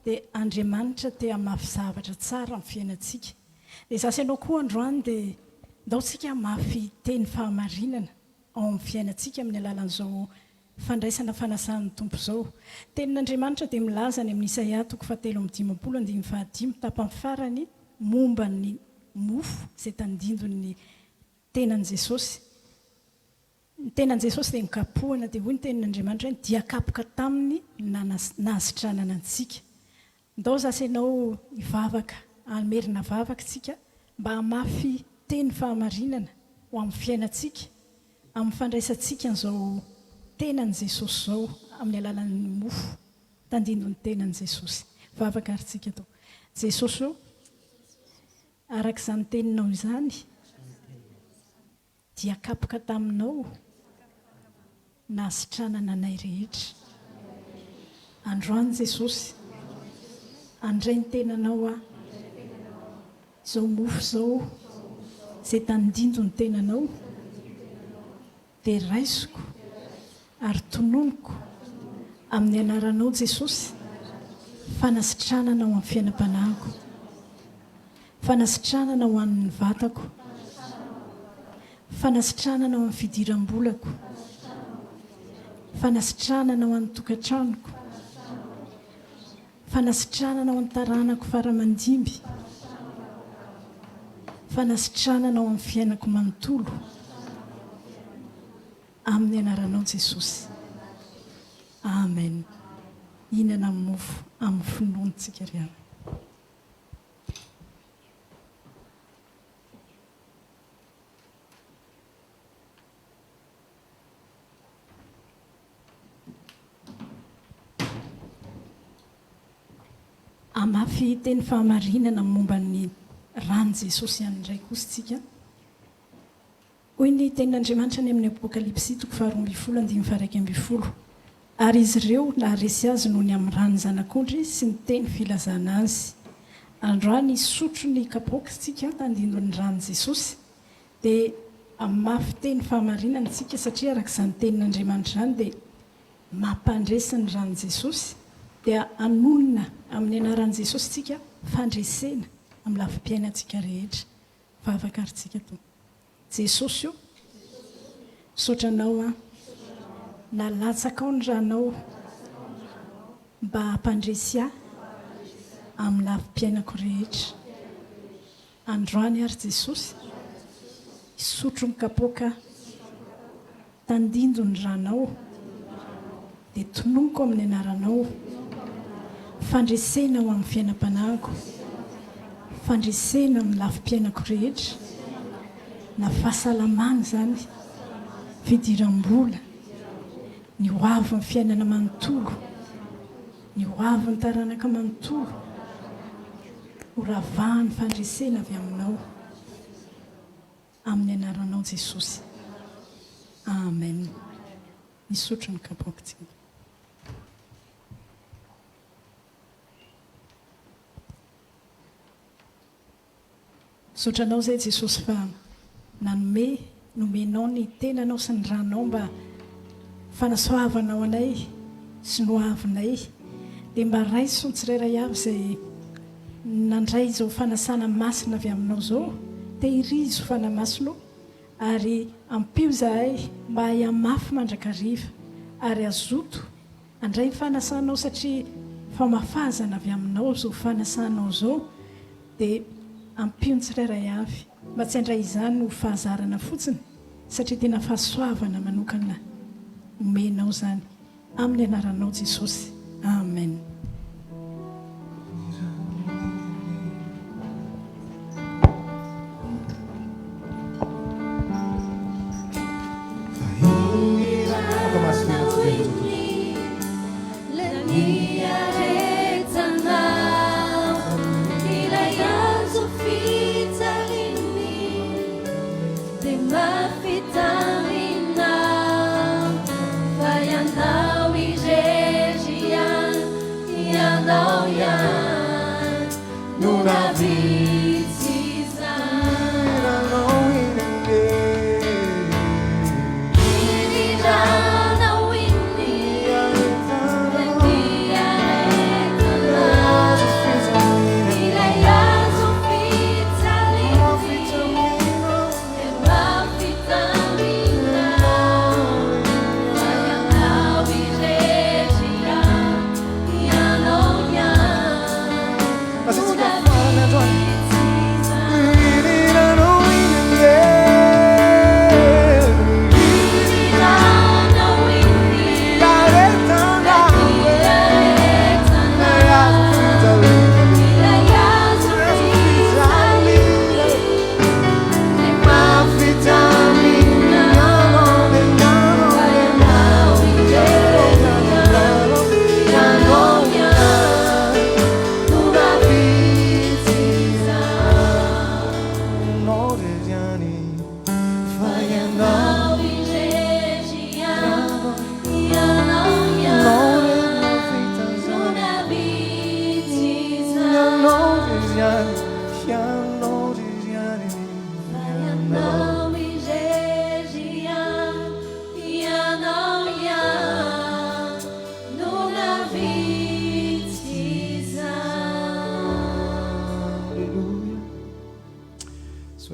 dia Andriamanitra tea mafy zavatra tsara amin'ny fiainantsika. Dia zasy ianao koa androany dia ndaontsika mafy teny fahamarinana ao amin'ny fiainantsika amin'ny alalan'izao fandraisana fanasan'ny tompo izao. Tenin'Andriamanitra dia milaza any amin'ny Isaia 7:15 tapany farany momba ny mofo izay tandindon'ny tenan'i Jesosy. ny tenan jesosy dia mikapohana dia hoy ny tenin'andriamanitra hoe dia kapoka taminy nazitranana antsika. Ndao zasy ianao hivavaka hamerina vavaka tsika mba hamafy teny fahamarinana ho amin'ny fiainantsika, amin'ny fandraisantsika n'izao tenan' Jesosy izao amin'ny alalan'ny mofo tandindony tenan' Jesosy. Vavaka ary tsika tao. Jesosy io araka izany teninao izany dia kapoka taminao nasitranana anay rehetra. Androany Jesosy, andray ny tenanao a izao mofo izao izay tandindo ny tenanao dia raisiko ary tononoko amin'ny anaranao Jesosy fanasitranana ho amin'ny fiainam-panahiko, fanasitranana ho an'ny vatako, fanasitranana ho amin'ny fidiram-bolako, fanasitranana ho an'ny tokantranoko, fanasitranana ho an'ny taranako faramandimby, fanasitranana ho amin'ny fiainako manontolo amin'ny anaranao Jesosy. Amen. Hihinana mofo amin'ny finoantsika ry avy. Amafy teny fahamarinana momba ny rany Jesosy ihany indray kosa tsika. Hoy ny tenin'Andriamanitra ny amin'ny Apokalipsy 12:1-20. Ary izy ireo naharesy azy noho ny amin'ny rany zanak'ondry sy ny teny filazana azy. Androany isotro ny kapoaka tsika tandindony rany Jesosy dia amafy teny fahamarinana tsika satria araka izany tenin'Andriamanitra izany dia mampandresa ny rany Jesosy dia anonona amin'ny anaran'i Jesosy tsika fandresena amin'ny lafim-piainantsika rehetra. Vavaka ary tsika to. Jesosy io sotranao a nalatsaka ao ny ranao mba hampandresy ahy amin'ny lafim-piainako rehetra. Androany ary Jesosy isotro ny kapoaka tandindo ny ranao dia tononoko amin'ny anaranao fandresena ho amin'ny fiainam-panahiko, fandresena amin'ny lafim-piainako rehetra, na fahasalamana izany, fidiram-bola, ny hoavy ny fiainana manontolo, ny hoavy ny taranaka manontolo, horavahany fandresena avy aminao amin'ny anaranao Jesosy. Amen. Misotro ny kapoaka tsika. Sotranao izay Jesosy fa nomenao ny tenanao sy ny ranao mba fanasoavanao anay sy noavinay dia mba raiso ny tsirairay avy izay nandray izao fanasana masina avy aminao izao tehirizo fanamasino ary ampio zahay mba hiamafy mandrakariva ary azoto andray fanasanao satria famafazana avy aminao izao fanasanao izao dia ampio ny tsirairay avy mba tsy handray izany ho fahazarana fotsiny satria tena fahasoavana manokana omenao izany amin'ny anaranao Jesosy. Amen. Vai andar o Igejian e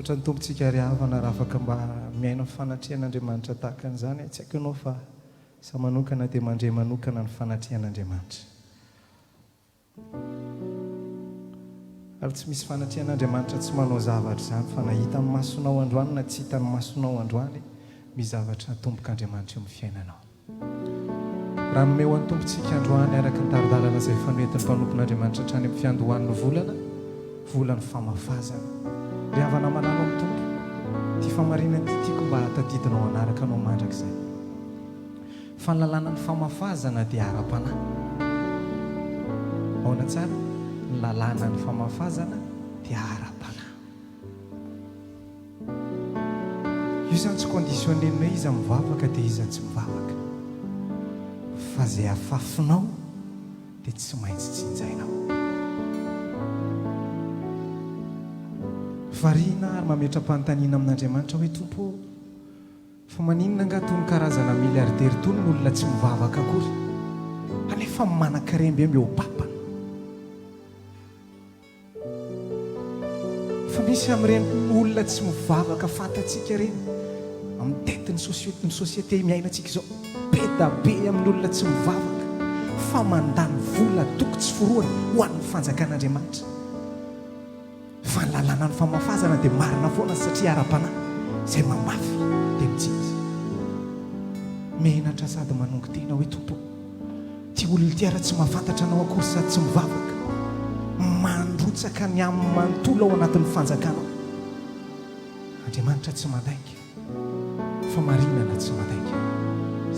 sotra ny tompontsika ary havana raha afaka mba miaina fanatrehan'Andriamanitra tahaka an'izany tsy haiko ianao fa sa manokana dia mandre manokana ny fanatrehan'Andriamanitra ary tsy misy fanatrehan'Andriamanitra tsy manao zavatra izany fa na hita amin'ny masonao androany na tsy hita amin'ny masonao androany misy zavatra natombok'Andriamanitra eo amin'ny fiainanao raha nome ho an'ny tompontsika androany araka ny taridalana izay fanoentin'ny mpanompon'Andriamanitra hatrany amin'ny fiandohan'ny volany famafazana ry havana malalo amin'ny tompo ty famarinany ty tiako mba tadidinao anaraka anao mandrakizay fa ny lalàna ny famafazana dia ara-panahy ahoana tsara ny lalàna ny famafazana dia ara-panahy io zany tsy conditionné hoe iza mivavaka dia iza tsy mivavaka fa zay afafinao dia tsy maintsy tsinjainao variana ary mametra-panontaniana amin'Andriamanitra hoe tompo fa maninona angatony karazana miliardaire tony ny olona tsy mivavaka akory anefa manan-karemby eo papana fa misy amin'ireny olona tsy mivavaka fantatsika reny amin'ny tetiny sosiete miainantsika izao be da be amin'ny olona tsy mivavaka fa mandany vola toko tsy foroany ho an'ny fanjakan'Andriamanitra fa ny lalàna ny famafazana dia marina foana satria ara-panahy izay mamafy dia mijijy menatra sady manongo tena hoe tompo ty olona ty ara tsy mahafantatra anao akory sady tsy mivavaka mandrotsaka ny amin'ny manontolo ao anatin'ny fanjakanao Andriamanitra tsy mandainga fa marinana tsy mandainga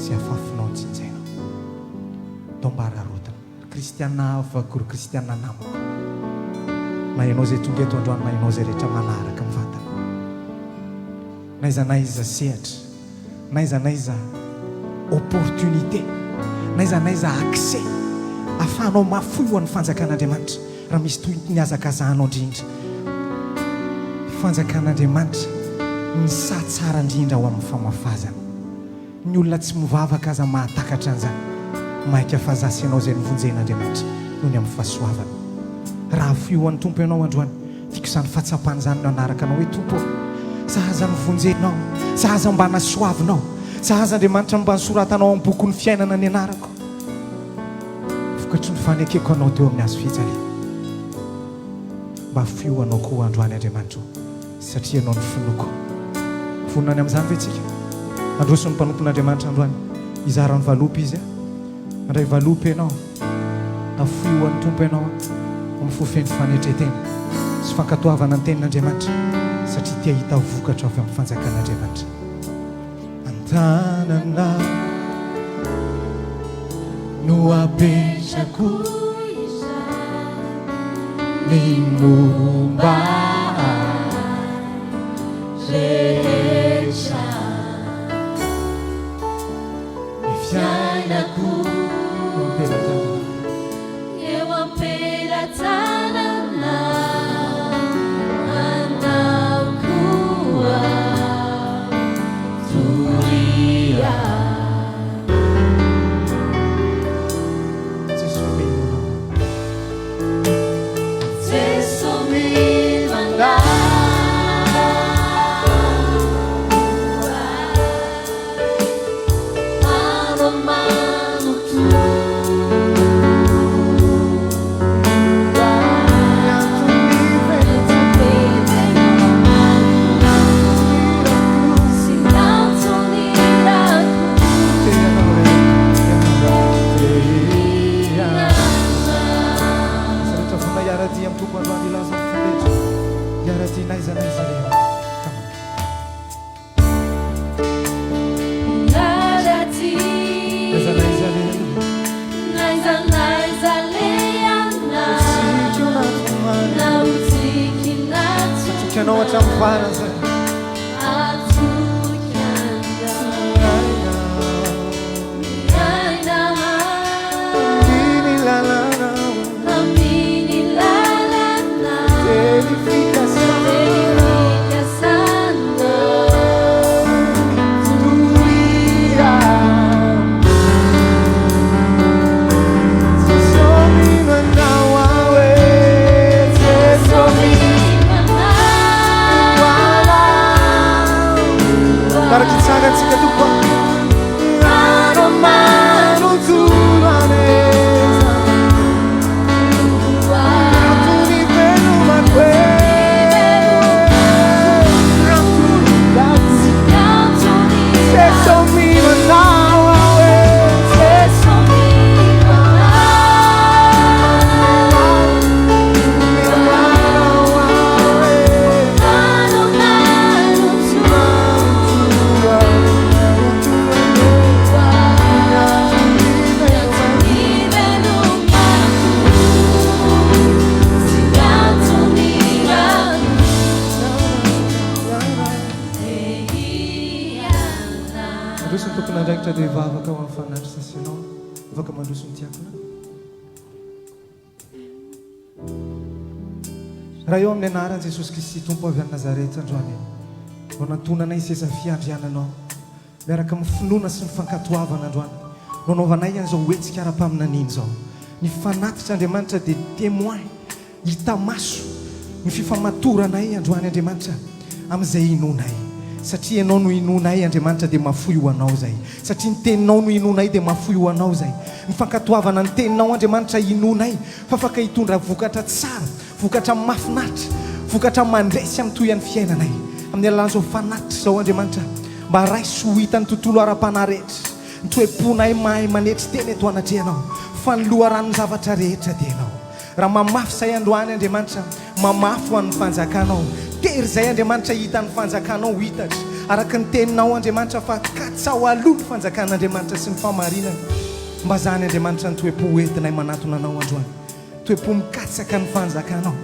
sy afafinao ny tsinjainao dombararotana kristiana avakory kristiana namako na ianao zay tonga eto androany na ianao zay rehetra manaraka mivantana na iza sehatra na iza opportunité na iza accès afahanao mafoy ho an'ny fanjakan'Andriamanitra raha misy toy ny azakazahanao indrindra fanjakan'Andriamanitra ny satsara indrindra ho amin'ny famafazana ny olona tsy mivavaka aza mahatakatra an'izany maika fazasy ianao izay nivonjen'Andriamanitra noho ny amin'ny fahasoavana raha fiohan'ny tompo ianao androany tiako izany fahatsapana izany no anaraka anao hoe tompo sahaza nivonjenao sahaza mba nasoavinao sahaza Andriamanitra mba nisoratanao amin'ny bokon'ny fiainana ny anarako vokatry ny fanekeko anao teo amin'ny azo fijaliana mba fiohanao koa androany Andriamanitra satria anao ny finoko vonany amin'izany ve tsika androso ny mpanompon'Andriamanitra androany izara ny valopy izy andray valopy ianao afiohan'ny tompo ianao amin'ny fofeny fanetretena sy fankatoavana ny tenin'Andriamanitra satria tia hita vokatra avy amin'ny fanjakan'Andriamanitra antanana no apetrako ny momba rehetra ny fiainako eo am-pelatana anakoa toria Andriamanitra dia vavaka ho amin'ny fanatry sasinao afaka mandroso ny tiakona raha eo amin'ny anaran'i Jesosy Kristy tompo avy any Nazareta androany no nantonanay seza fiandriananao miaraka amin'ny finoana sy ny fankatoavana androany no naovanay an'izao hoetsika ara-paminaniana izao ny fanatitra Andriamanitra dia témoin hita maso ny fifamatoranay androany Andriamanitra amin'izay inonay satria ianao no inonay Andriamanitra dia mafoy ho anao zay satria ny teninao no inonay dia mafoy ho anao zay ny fankatoavana ny teninao Andriamanitra inonay fa afaka hitondra vokatra tsara vokatra mafinaritra vokatra mandresy amin'ny toy an'ny fiainanay amin'ny alalan'izao fanatitra izao Andriamanitra mba raisy ho hita ny tontolo ara-panahy rehetra ny toe-ponay mahay manetry teny eto anatrehanao fa ny loharan'ny zavatra rehetra dia ianao raha mamafy izay androany Andriamanitra mamafy ho an'ny fanjakanao tery izay Andriamanitra hita ny fanjakanao hitatra araka ny teninao Andriamanitra fa katsao aloha ny fanjakan'Andriamanitra sy ny famarinana mba zany Andriamanitra ny toe-po entinay manatona anao androany toe-po mikatsaka ny fanjakanao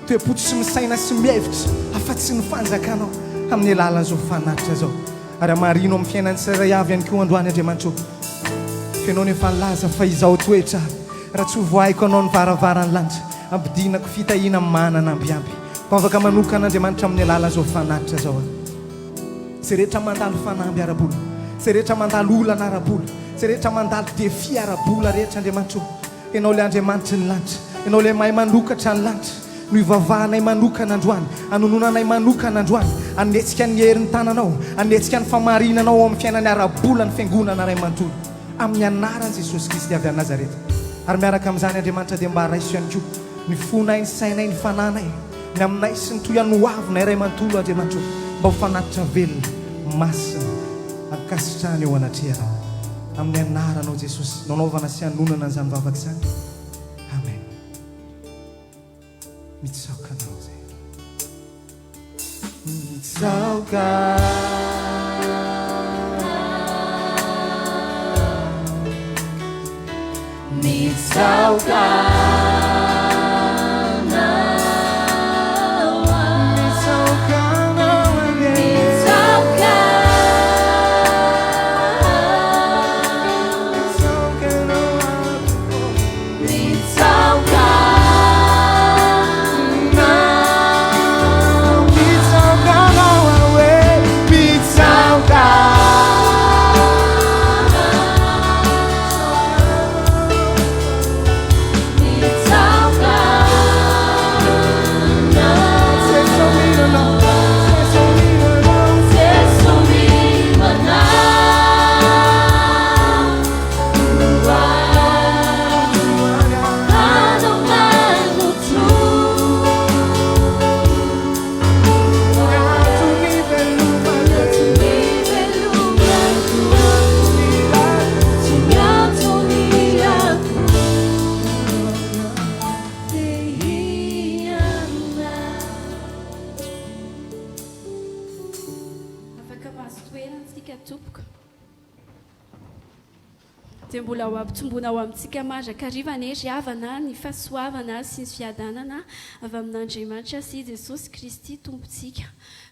toe-po tsy misaina sy mihevitra afa-tsy ny fanjakanao amin'ny alalan'izao fanatitra zao ary marino amin'ny fiainan'ny saray avy ihany koa androany Andriamanitra fianao ny efa laza fa izao toetra raha tsy ho voahiko anao ny varavaran'ny lanitra ampidinako fitahina manana ambiampy fa afaka manokan'Andriamanitra amin'ny alalan'izao fanatitra zao zay rehetra mandalo fanamby arabola zay rehetra mandalo olana arabola zay rehetra mandalo defi arabola rehetra Andriamanitra ianao le Andriamanitra ny lanitra ianao le mahay manokatra ny lanitra no ivavahanay manokana androany anononanay manokana androany anetsika ny herin'ny tananao anetsika ny famarinanao ao amin'ny fiainany arabola ny fiangonana ray manontolo amin'ny anaran'i Jesosy Kristy avy any Nazareta ary miaraka amin'izany Andriamanitra dia mba raiso ihany koa ny fonay ny sainay ny fananay ny aminay sy ny toy anoavinay ray manontolo Andriamanitra mba ho fanatitra velona masina ankasitrany eo anatrehanao amin'ny anaranao Jesosy nanaovana sy anonana an'izany vavaka izany amen mitsaoka anao zay mitsaoka dia mbola ho ampitombona ao amintsika mandrakariva ny riavana ny fahasoavana sy ny fiadanana avy amin'Andriamanitra sy Jesosy Kristy tompontsika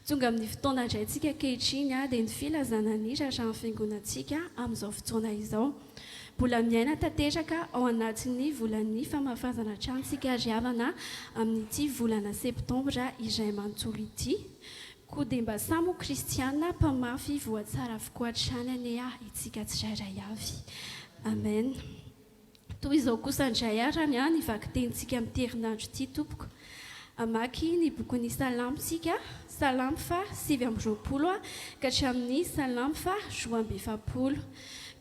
tonga amin'ny fotoana indrayntsika kehitriny dia ny filazana ny rahatrany fiangonantsika amin'izao fotoana izao mbola miaina tanteraka ao anatin'ny volan'ny famafazana trantsika riavana amin'ity volana septambra iray manontolo ity koa dia mba samo kristiana mpamafy voatsara avokoa hatrany ane itsika tsirairay avy amen toy izao kosa indray arany ny vaky-tenitsika amin'ny herinandro ity tompoko amaky ny bokin'ny salampsika salamy fa 7:20 ka hatramin'ny salamy fa 2:20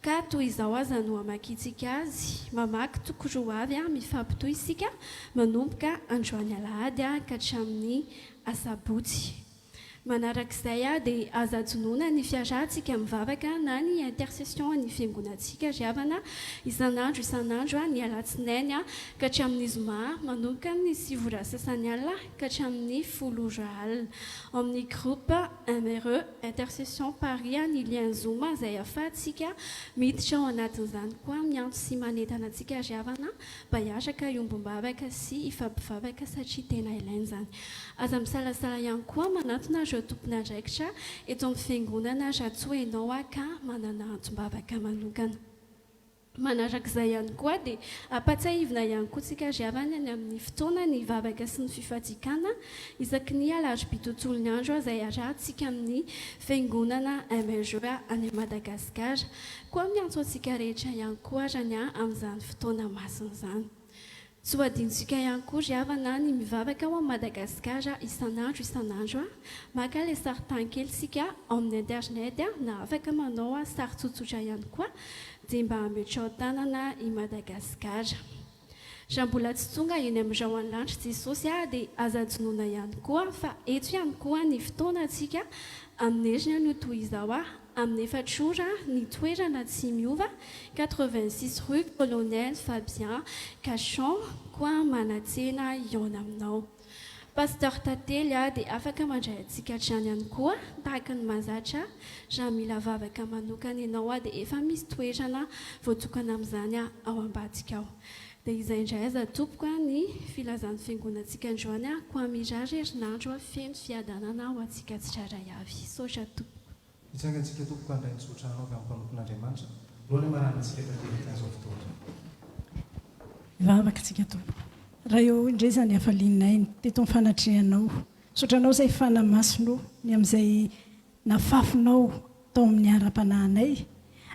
ka toy izao aza no amakitsika azy mamaky toko roa avy mifampitoy isika manomboka androany alahady ka hatramin'ny asabotsy manarak'izay dia aza jonona ny fiarahantsika mivavaka na ny intercession ny fiangonantsika riavana isan'andro ny alatsinainy ka hatramin'ny zoma manomboka ny 7 sasany alina ka hatramin'ny 10 alina amin'ny groupe MRE intercession Paris ny lien zoma izay ahafahantsika miditra ao anatin'izany koa miantso sy manentana antsika riavana mba hiatraka iombom-bavaka sy hifampivavaka satria tena ilaina izany aza misalasala ihany koa manatona ireo tompony andraikitra eto amin'ny fiangonana ratsy hoe ianao ka manana antsom-bavaka manokana. Manarak'izay ihany koa dia ampatsahivina ihany koa tsika ry havana any amin'ny fotoana ny vavaka sy ny fifatikana isaky ny alarobia tontolon'ny andro izay arahantsika amin'ny fiangonana MJA any Madagasikara. Koa miantso antsika rehetra ihany koa arany amin'izany fotoana masina izany. Tsy ho adintsika ihany koa ry havana ny mivavaka ao Madagasikara isan'andro maka ilay sarin-tankely sika amin'ny internet na afaka manao sary tsotsotra ihany koa dia mba hametra ao tanana i Madagasikara. Raha mbola tsy tonga eny amin'ireo an'andro Jesosy dia aza-jonoina ihany koa fa eto ihany koa ny fotoanantsika amin'ny heriny no toy izao amin'ny efatrora ny toerana tsy miova 86 rue Colonel Fabien Cachon koa Manatsena iona aminao. Pasteur Tately dia afaka mandray antsika hatrany ihany koa tahaka ny mahazatra raha mila vavaka manokana ianao dia efa misy toerana voatokana amin'izany ao ambadika ao. Dia izay indray aza tompoko ny filazan'ny fiangonantsika androany koa mirary herinandro feno fiadanana ho antsika tsiraray avy. Saotra tompoko. Itsangantsika tompoko andray nitsotra anao avy amin'ny mpanompon'Andriamanitra lohany maranantsika tanteraka azo fotoana. Vavaka tsika tompoko. Raha eo indray zany hafalianay teto amin'ny fanatrehanao. Sotranao izay fanamasinao ny amin'izay nafafinao tao amin'ny ara-panahinay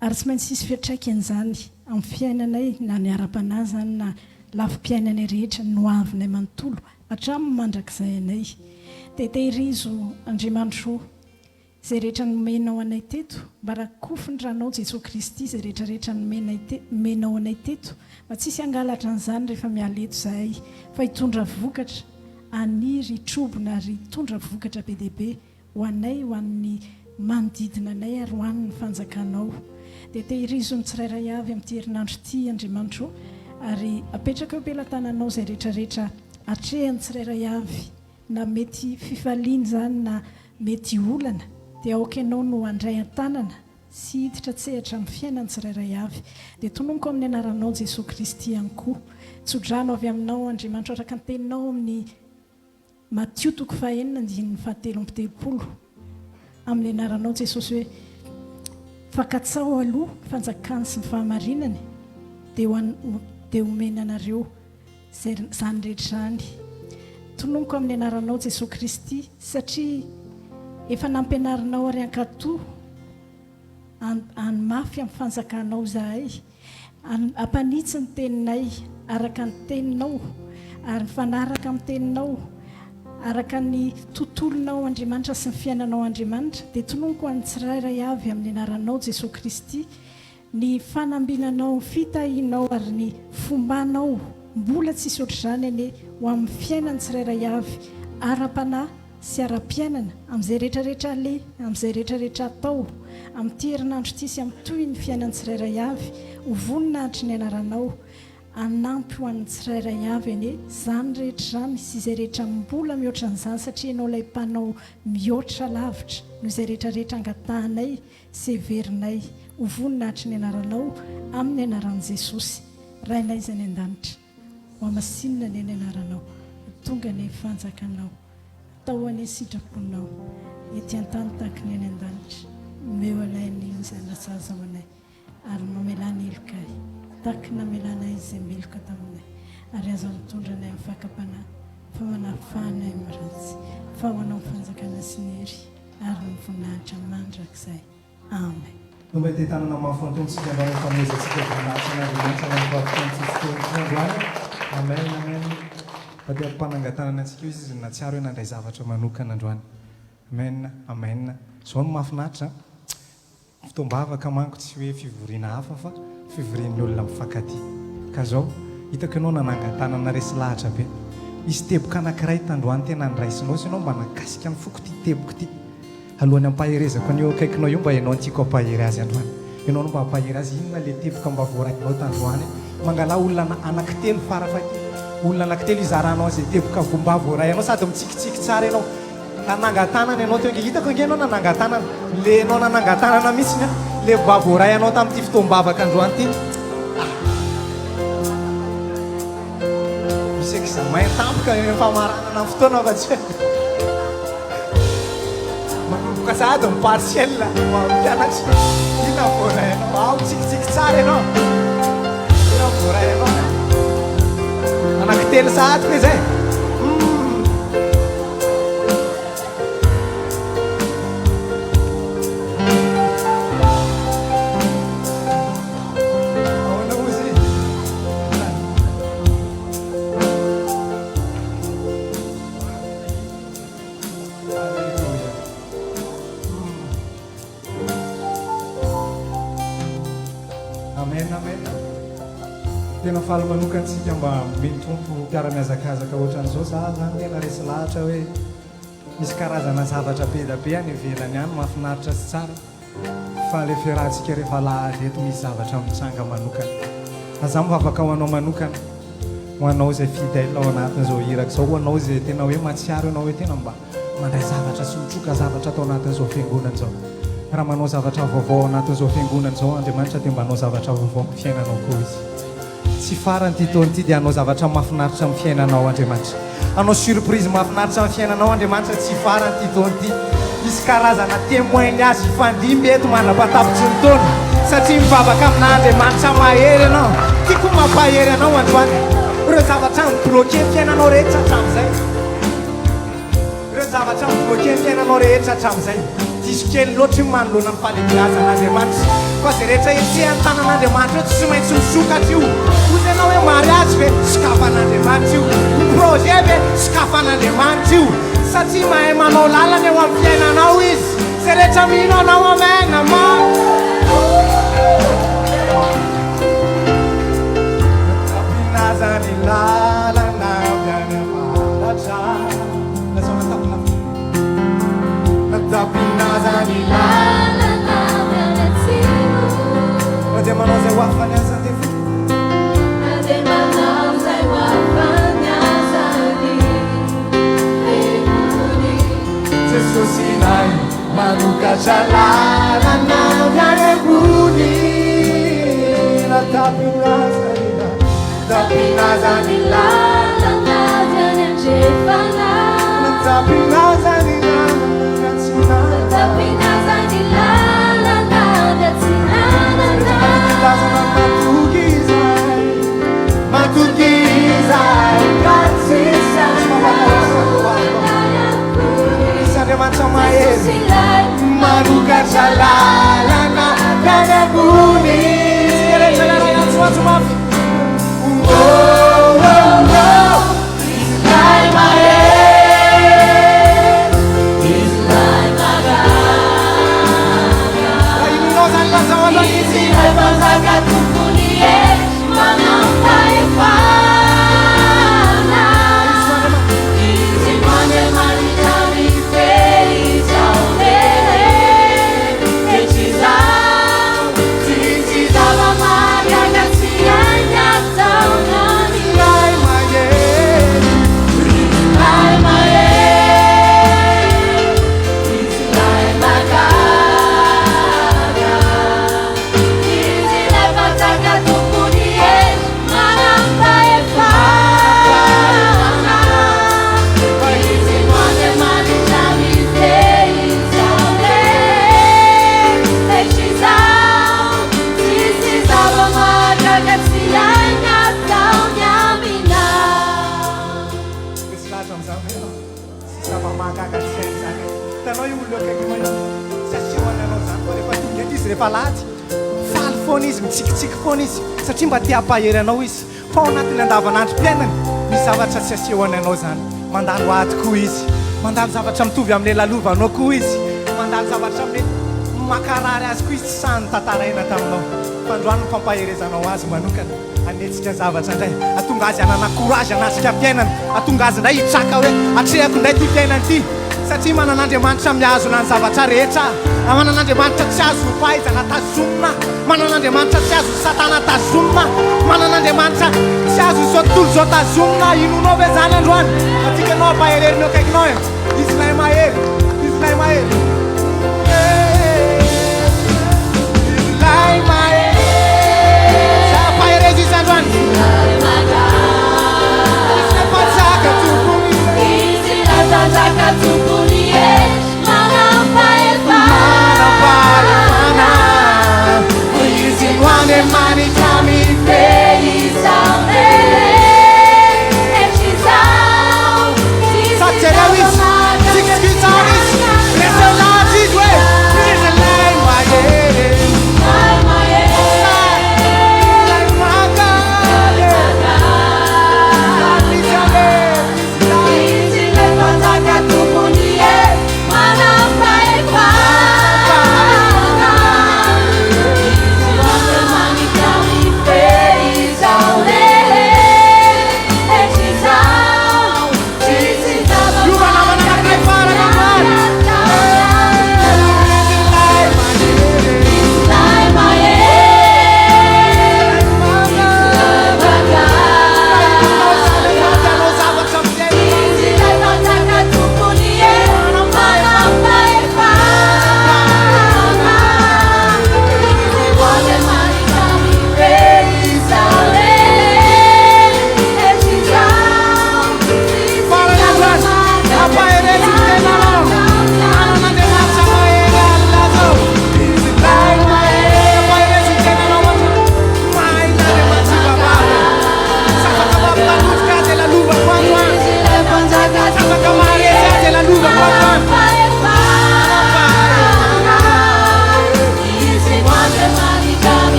ary tsy maintsy sisy fiatraikan'izany amin'ny fiainanay na ny ara-panahy zany na lafim-piainanay rehetra no avinay manontolo hatramin'ny mandrakizay anay. Dia tehirizo Andriamanitro izay rehetra nomenao anay teto mba rakofiny ranao Jesosy Kristy izay rehetrarehetra nomenao anay teto mba tsisy hangalatra an'izany rehefa miala eto zahay fa hitondra vokatra aniry trobona ary hitondra vokatra be dia be ho anay ho an'ny manodidina anay ary ho an'ny fanjakanao. Dia tehirizo ny tsirairay avy amin'ity herinandro ity Andriamanitro ary apetraka eo am-pelantananao izay rehetrarehetra hatrehany tsirairay avy na mety fifaliana zany na mety olana dia aoka ianao no handray an-tanana sy hiditra tsehatra amin'ny fiainany tsirairay avy. Dia tononoko amin'ny anaranao Jesosy Kristy ihany koa tsodrano avy aminao Andriamanitro araka ny teninao amin'ny Matthieu 5:7 amin'ny anaranao Jesosy hoe fakatsao aloha fanjakany sy ny fahamarinany dia omena anareo zany rehetra zany. Tononoko amin'ny anaranao Jesosy Kristy satria efa nampianarinao ary ankatoa anymafy amin'ny fanjakanao zahay ampanitsy ny teninay araka ny teninao ary mifanaraka amin'ny teninao araka ny tontolonao Andriamanitra sy ny fiainanao Andriamanitra. Dia tononoko any tsirairay avy amin'ny anaranao Jesosy Kristy ny fanambinanao fitahinao ary ny fombanao mbola tsisy ohatr'izany ane ho amin'ny fiainany tsirairay avy ara-panahy sy ara-piainana amin'izay rehetrarehetra ale amin'izay rehetrarehetra atao amin'ity herinandro ity sy amin'ny toy ny fiainany tsirairay avy ho voninahitry ny anaranao anampy ho an'ny tsirairay avy ane zany rehetra zany sy izay rehetra mbola mihoatra n'izany satria ianao ilay mpanao mihoatra lavitra no izay rehetrarehetra angatahanay sy heverinay ho voninahitry ny anaranao amin'ny anaran'i Jesosy rainay izay ny an-danitra ho amasinina ny anaranao tonga ny fanjakanao tao any sitraponao ety an-tany tahaka ny any an-danitra meo anay ny izay nasaza ho anay ary mamelana elokay tahaka namelana izay meloka taminay ary azo mitondra anay amin'ny fakapanahy fa manafahanay amin'ny ratsy fa ho anao fanjakana sy ny hery ary ny voninahitra mandrakizay amen. Nomba ity tanana mahafontontsika mba famezatsika voninahitra n'Andriamanitra na fahafontsitsitoandroany. Amen, amen. Fa dia mpanangatanana antsika izy izy natsiaro hoe nandray zavatra manokana androany. Amen, amen. Zao no mahafinaritra fotoam-bavaka manko tsy hoe fivoriana hafa fa fivorian'ny olona mifankaty. Ka zao hitako ianao nanangatanana resy lahatra be. Misy teboka anankiray tandroany tena niraisinao sy ianao mba nakasika ny foko ity teboka ity. Alohan'ny ampahirezako an'io akaikinao io mba ianao antiako ampahiry azy androany. Ianao no mba ampahiry azy inona le teboka mba voarainao tandroany. Mangala olona anankitelo farafahaky. Olona anankitelo izaranao zay teboka mba voaray anao sady mitsikitsiky tsara ianao. Nanangatanana ianao teo hitako ange ianao nanangatanana. Le ianao nanangatanana mihitsy le mba voaray anao tamin'ity fotoam-bavaka androany ity. Misy examen tampoka ny famaranana amin'ny fotoana fa tsy sady partiel mpianatry ina voarainao ao tsikitsiky tsara ianao ina voarainao anankitelo sady koa zay tena faly manokantsika mba mitompo mpiara-miazakazaka ohatran'izao za zany tena resy lahatra hoe misy karazana zavatra be da be any ivelany any mahafinaritra sy tsara fa le fiarahantsika rehefa lahatra eto misy zavatra mitsanga manokana aza mivavaka ho anao manokana ho anao zay fidèle ao anatin'izao hiraka zao ho anao zay tena hoe matsiaro ianao hoe tena mba mandray zavatra sy mitroka zavatra atao anatin'izao fiangonana zao raha manao zavatra vaovao anatin'izao fiangonana zao Andriamanitra dia mba hanao zavatra vaovao amin'ny fiainanao koa izy tsy farany ty taona ty dia hanao zavatra mahafinaritra amin'ny fiainanao Andriamanitra hanao surprise mahafinaritra amin'ny fiainanao Andriamanitra tsy farany ty taona ty misy karazana témoin azy fandimby eto mandrapatapitry ny taona satria mivavaka amin'Andriamanitra mahery ianao tiako mampahery anao androany ireo zavatra mibloqué ny fiainanao rehetra hatramin'izay ireo zavatra mibloqué ny fiainanao rehetra hatramin'izay diso kely loatra io manoloana ny fahalebiazan'Andriamanitra fa zay rehetra etsehany tanan'Andriamanitra io tsy maintsy misokatra io ozy ianao hoe mariage ve sokafan'Andriamanitra io ny projet ve sokafan'Andriamanitra io satria mahay manao lalana eo amin'ny fiainanao izy zay rehetra mino anao amena ma tapinazany lalana avy avaratra lazao natapina natapinazany lalana avy any atsimo na dia manao zay hoafany azy zany fo na dia manao zay hoafany azany emony Jesosy nay manokatra lalana avy any ambony natapinazany natapinazany lalana avy any andrefana natapinazany lalana natapinazany lalana avy atsinanana matokizay matokizay katsisay Andriamanitra mahery manokatra lalana avy ambony rehetra lara antsoantso mafy rehefa laty faly foana izy mitsikitsiky foana izy satria mba tia hampahery anao izy fa ao anatin'ny andavanandrom-piainany misy zavatra tsy asehony anao zany mandalo ady koa izy mandalo zavatra mitovy amin'le lalovanao koa izy mandalo zavatra amin'le makarary azy koa izy tsy sany tantaraina taminao fa androany ny fampaherezanao azy manokana anetsika zavatra indray atonga azy anana courage anasika fiainana atonga azy indray hitraka hoe atrehako indray ty fiainany ty satria manan'Andriamanitra mihazona ny zavatra rehetra manan'Andriamanitra tsy azo fahaizana tazomina manan'Andriamanitra tsy azo satana tazomina manan'Andriamanitra tsy azo zao tontolo zao tazomina inonao ve zany androany atika anao ampahererinao akaikinao e izy lay mahery izy lay mahery izy lay mahery za ampaherezy izy androany izy lefatsaka tompony izy lefatsaka tompony e manampa efa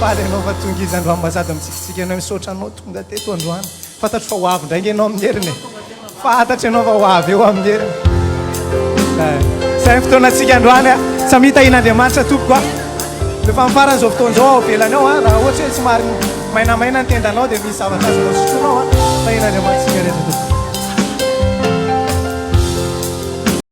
Faly anao fa tonga izy andro ambasady amitsikatsika anao misaotra anao tonga teto androany fantatro fa ho avy ndraiky anao amin'ny heriny fantatry anao fa ho avy eo amin'ny heriny zay fotoanatsika androany a samy hitahin'Andriamanitra tompoko a rehefa mifaran'izao fotoan'izao ao avelany ao a raha ohatra hoe tsy mary mainamaina ny tendanao dia misy zavatra azonao sotronao a tahin'Andriamanitra rehetra tompoko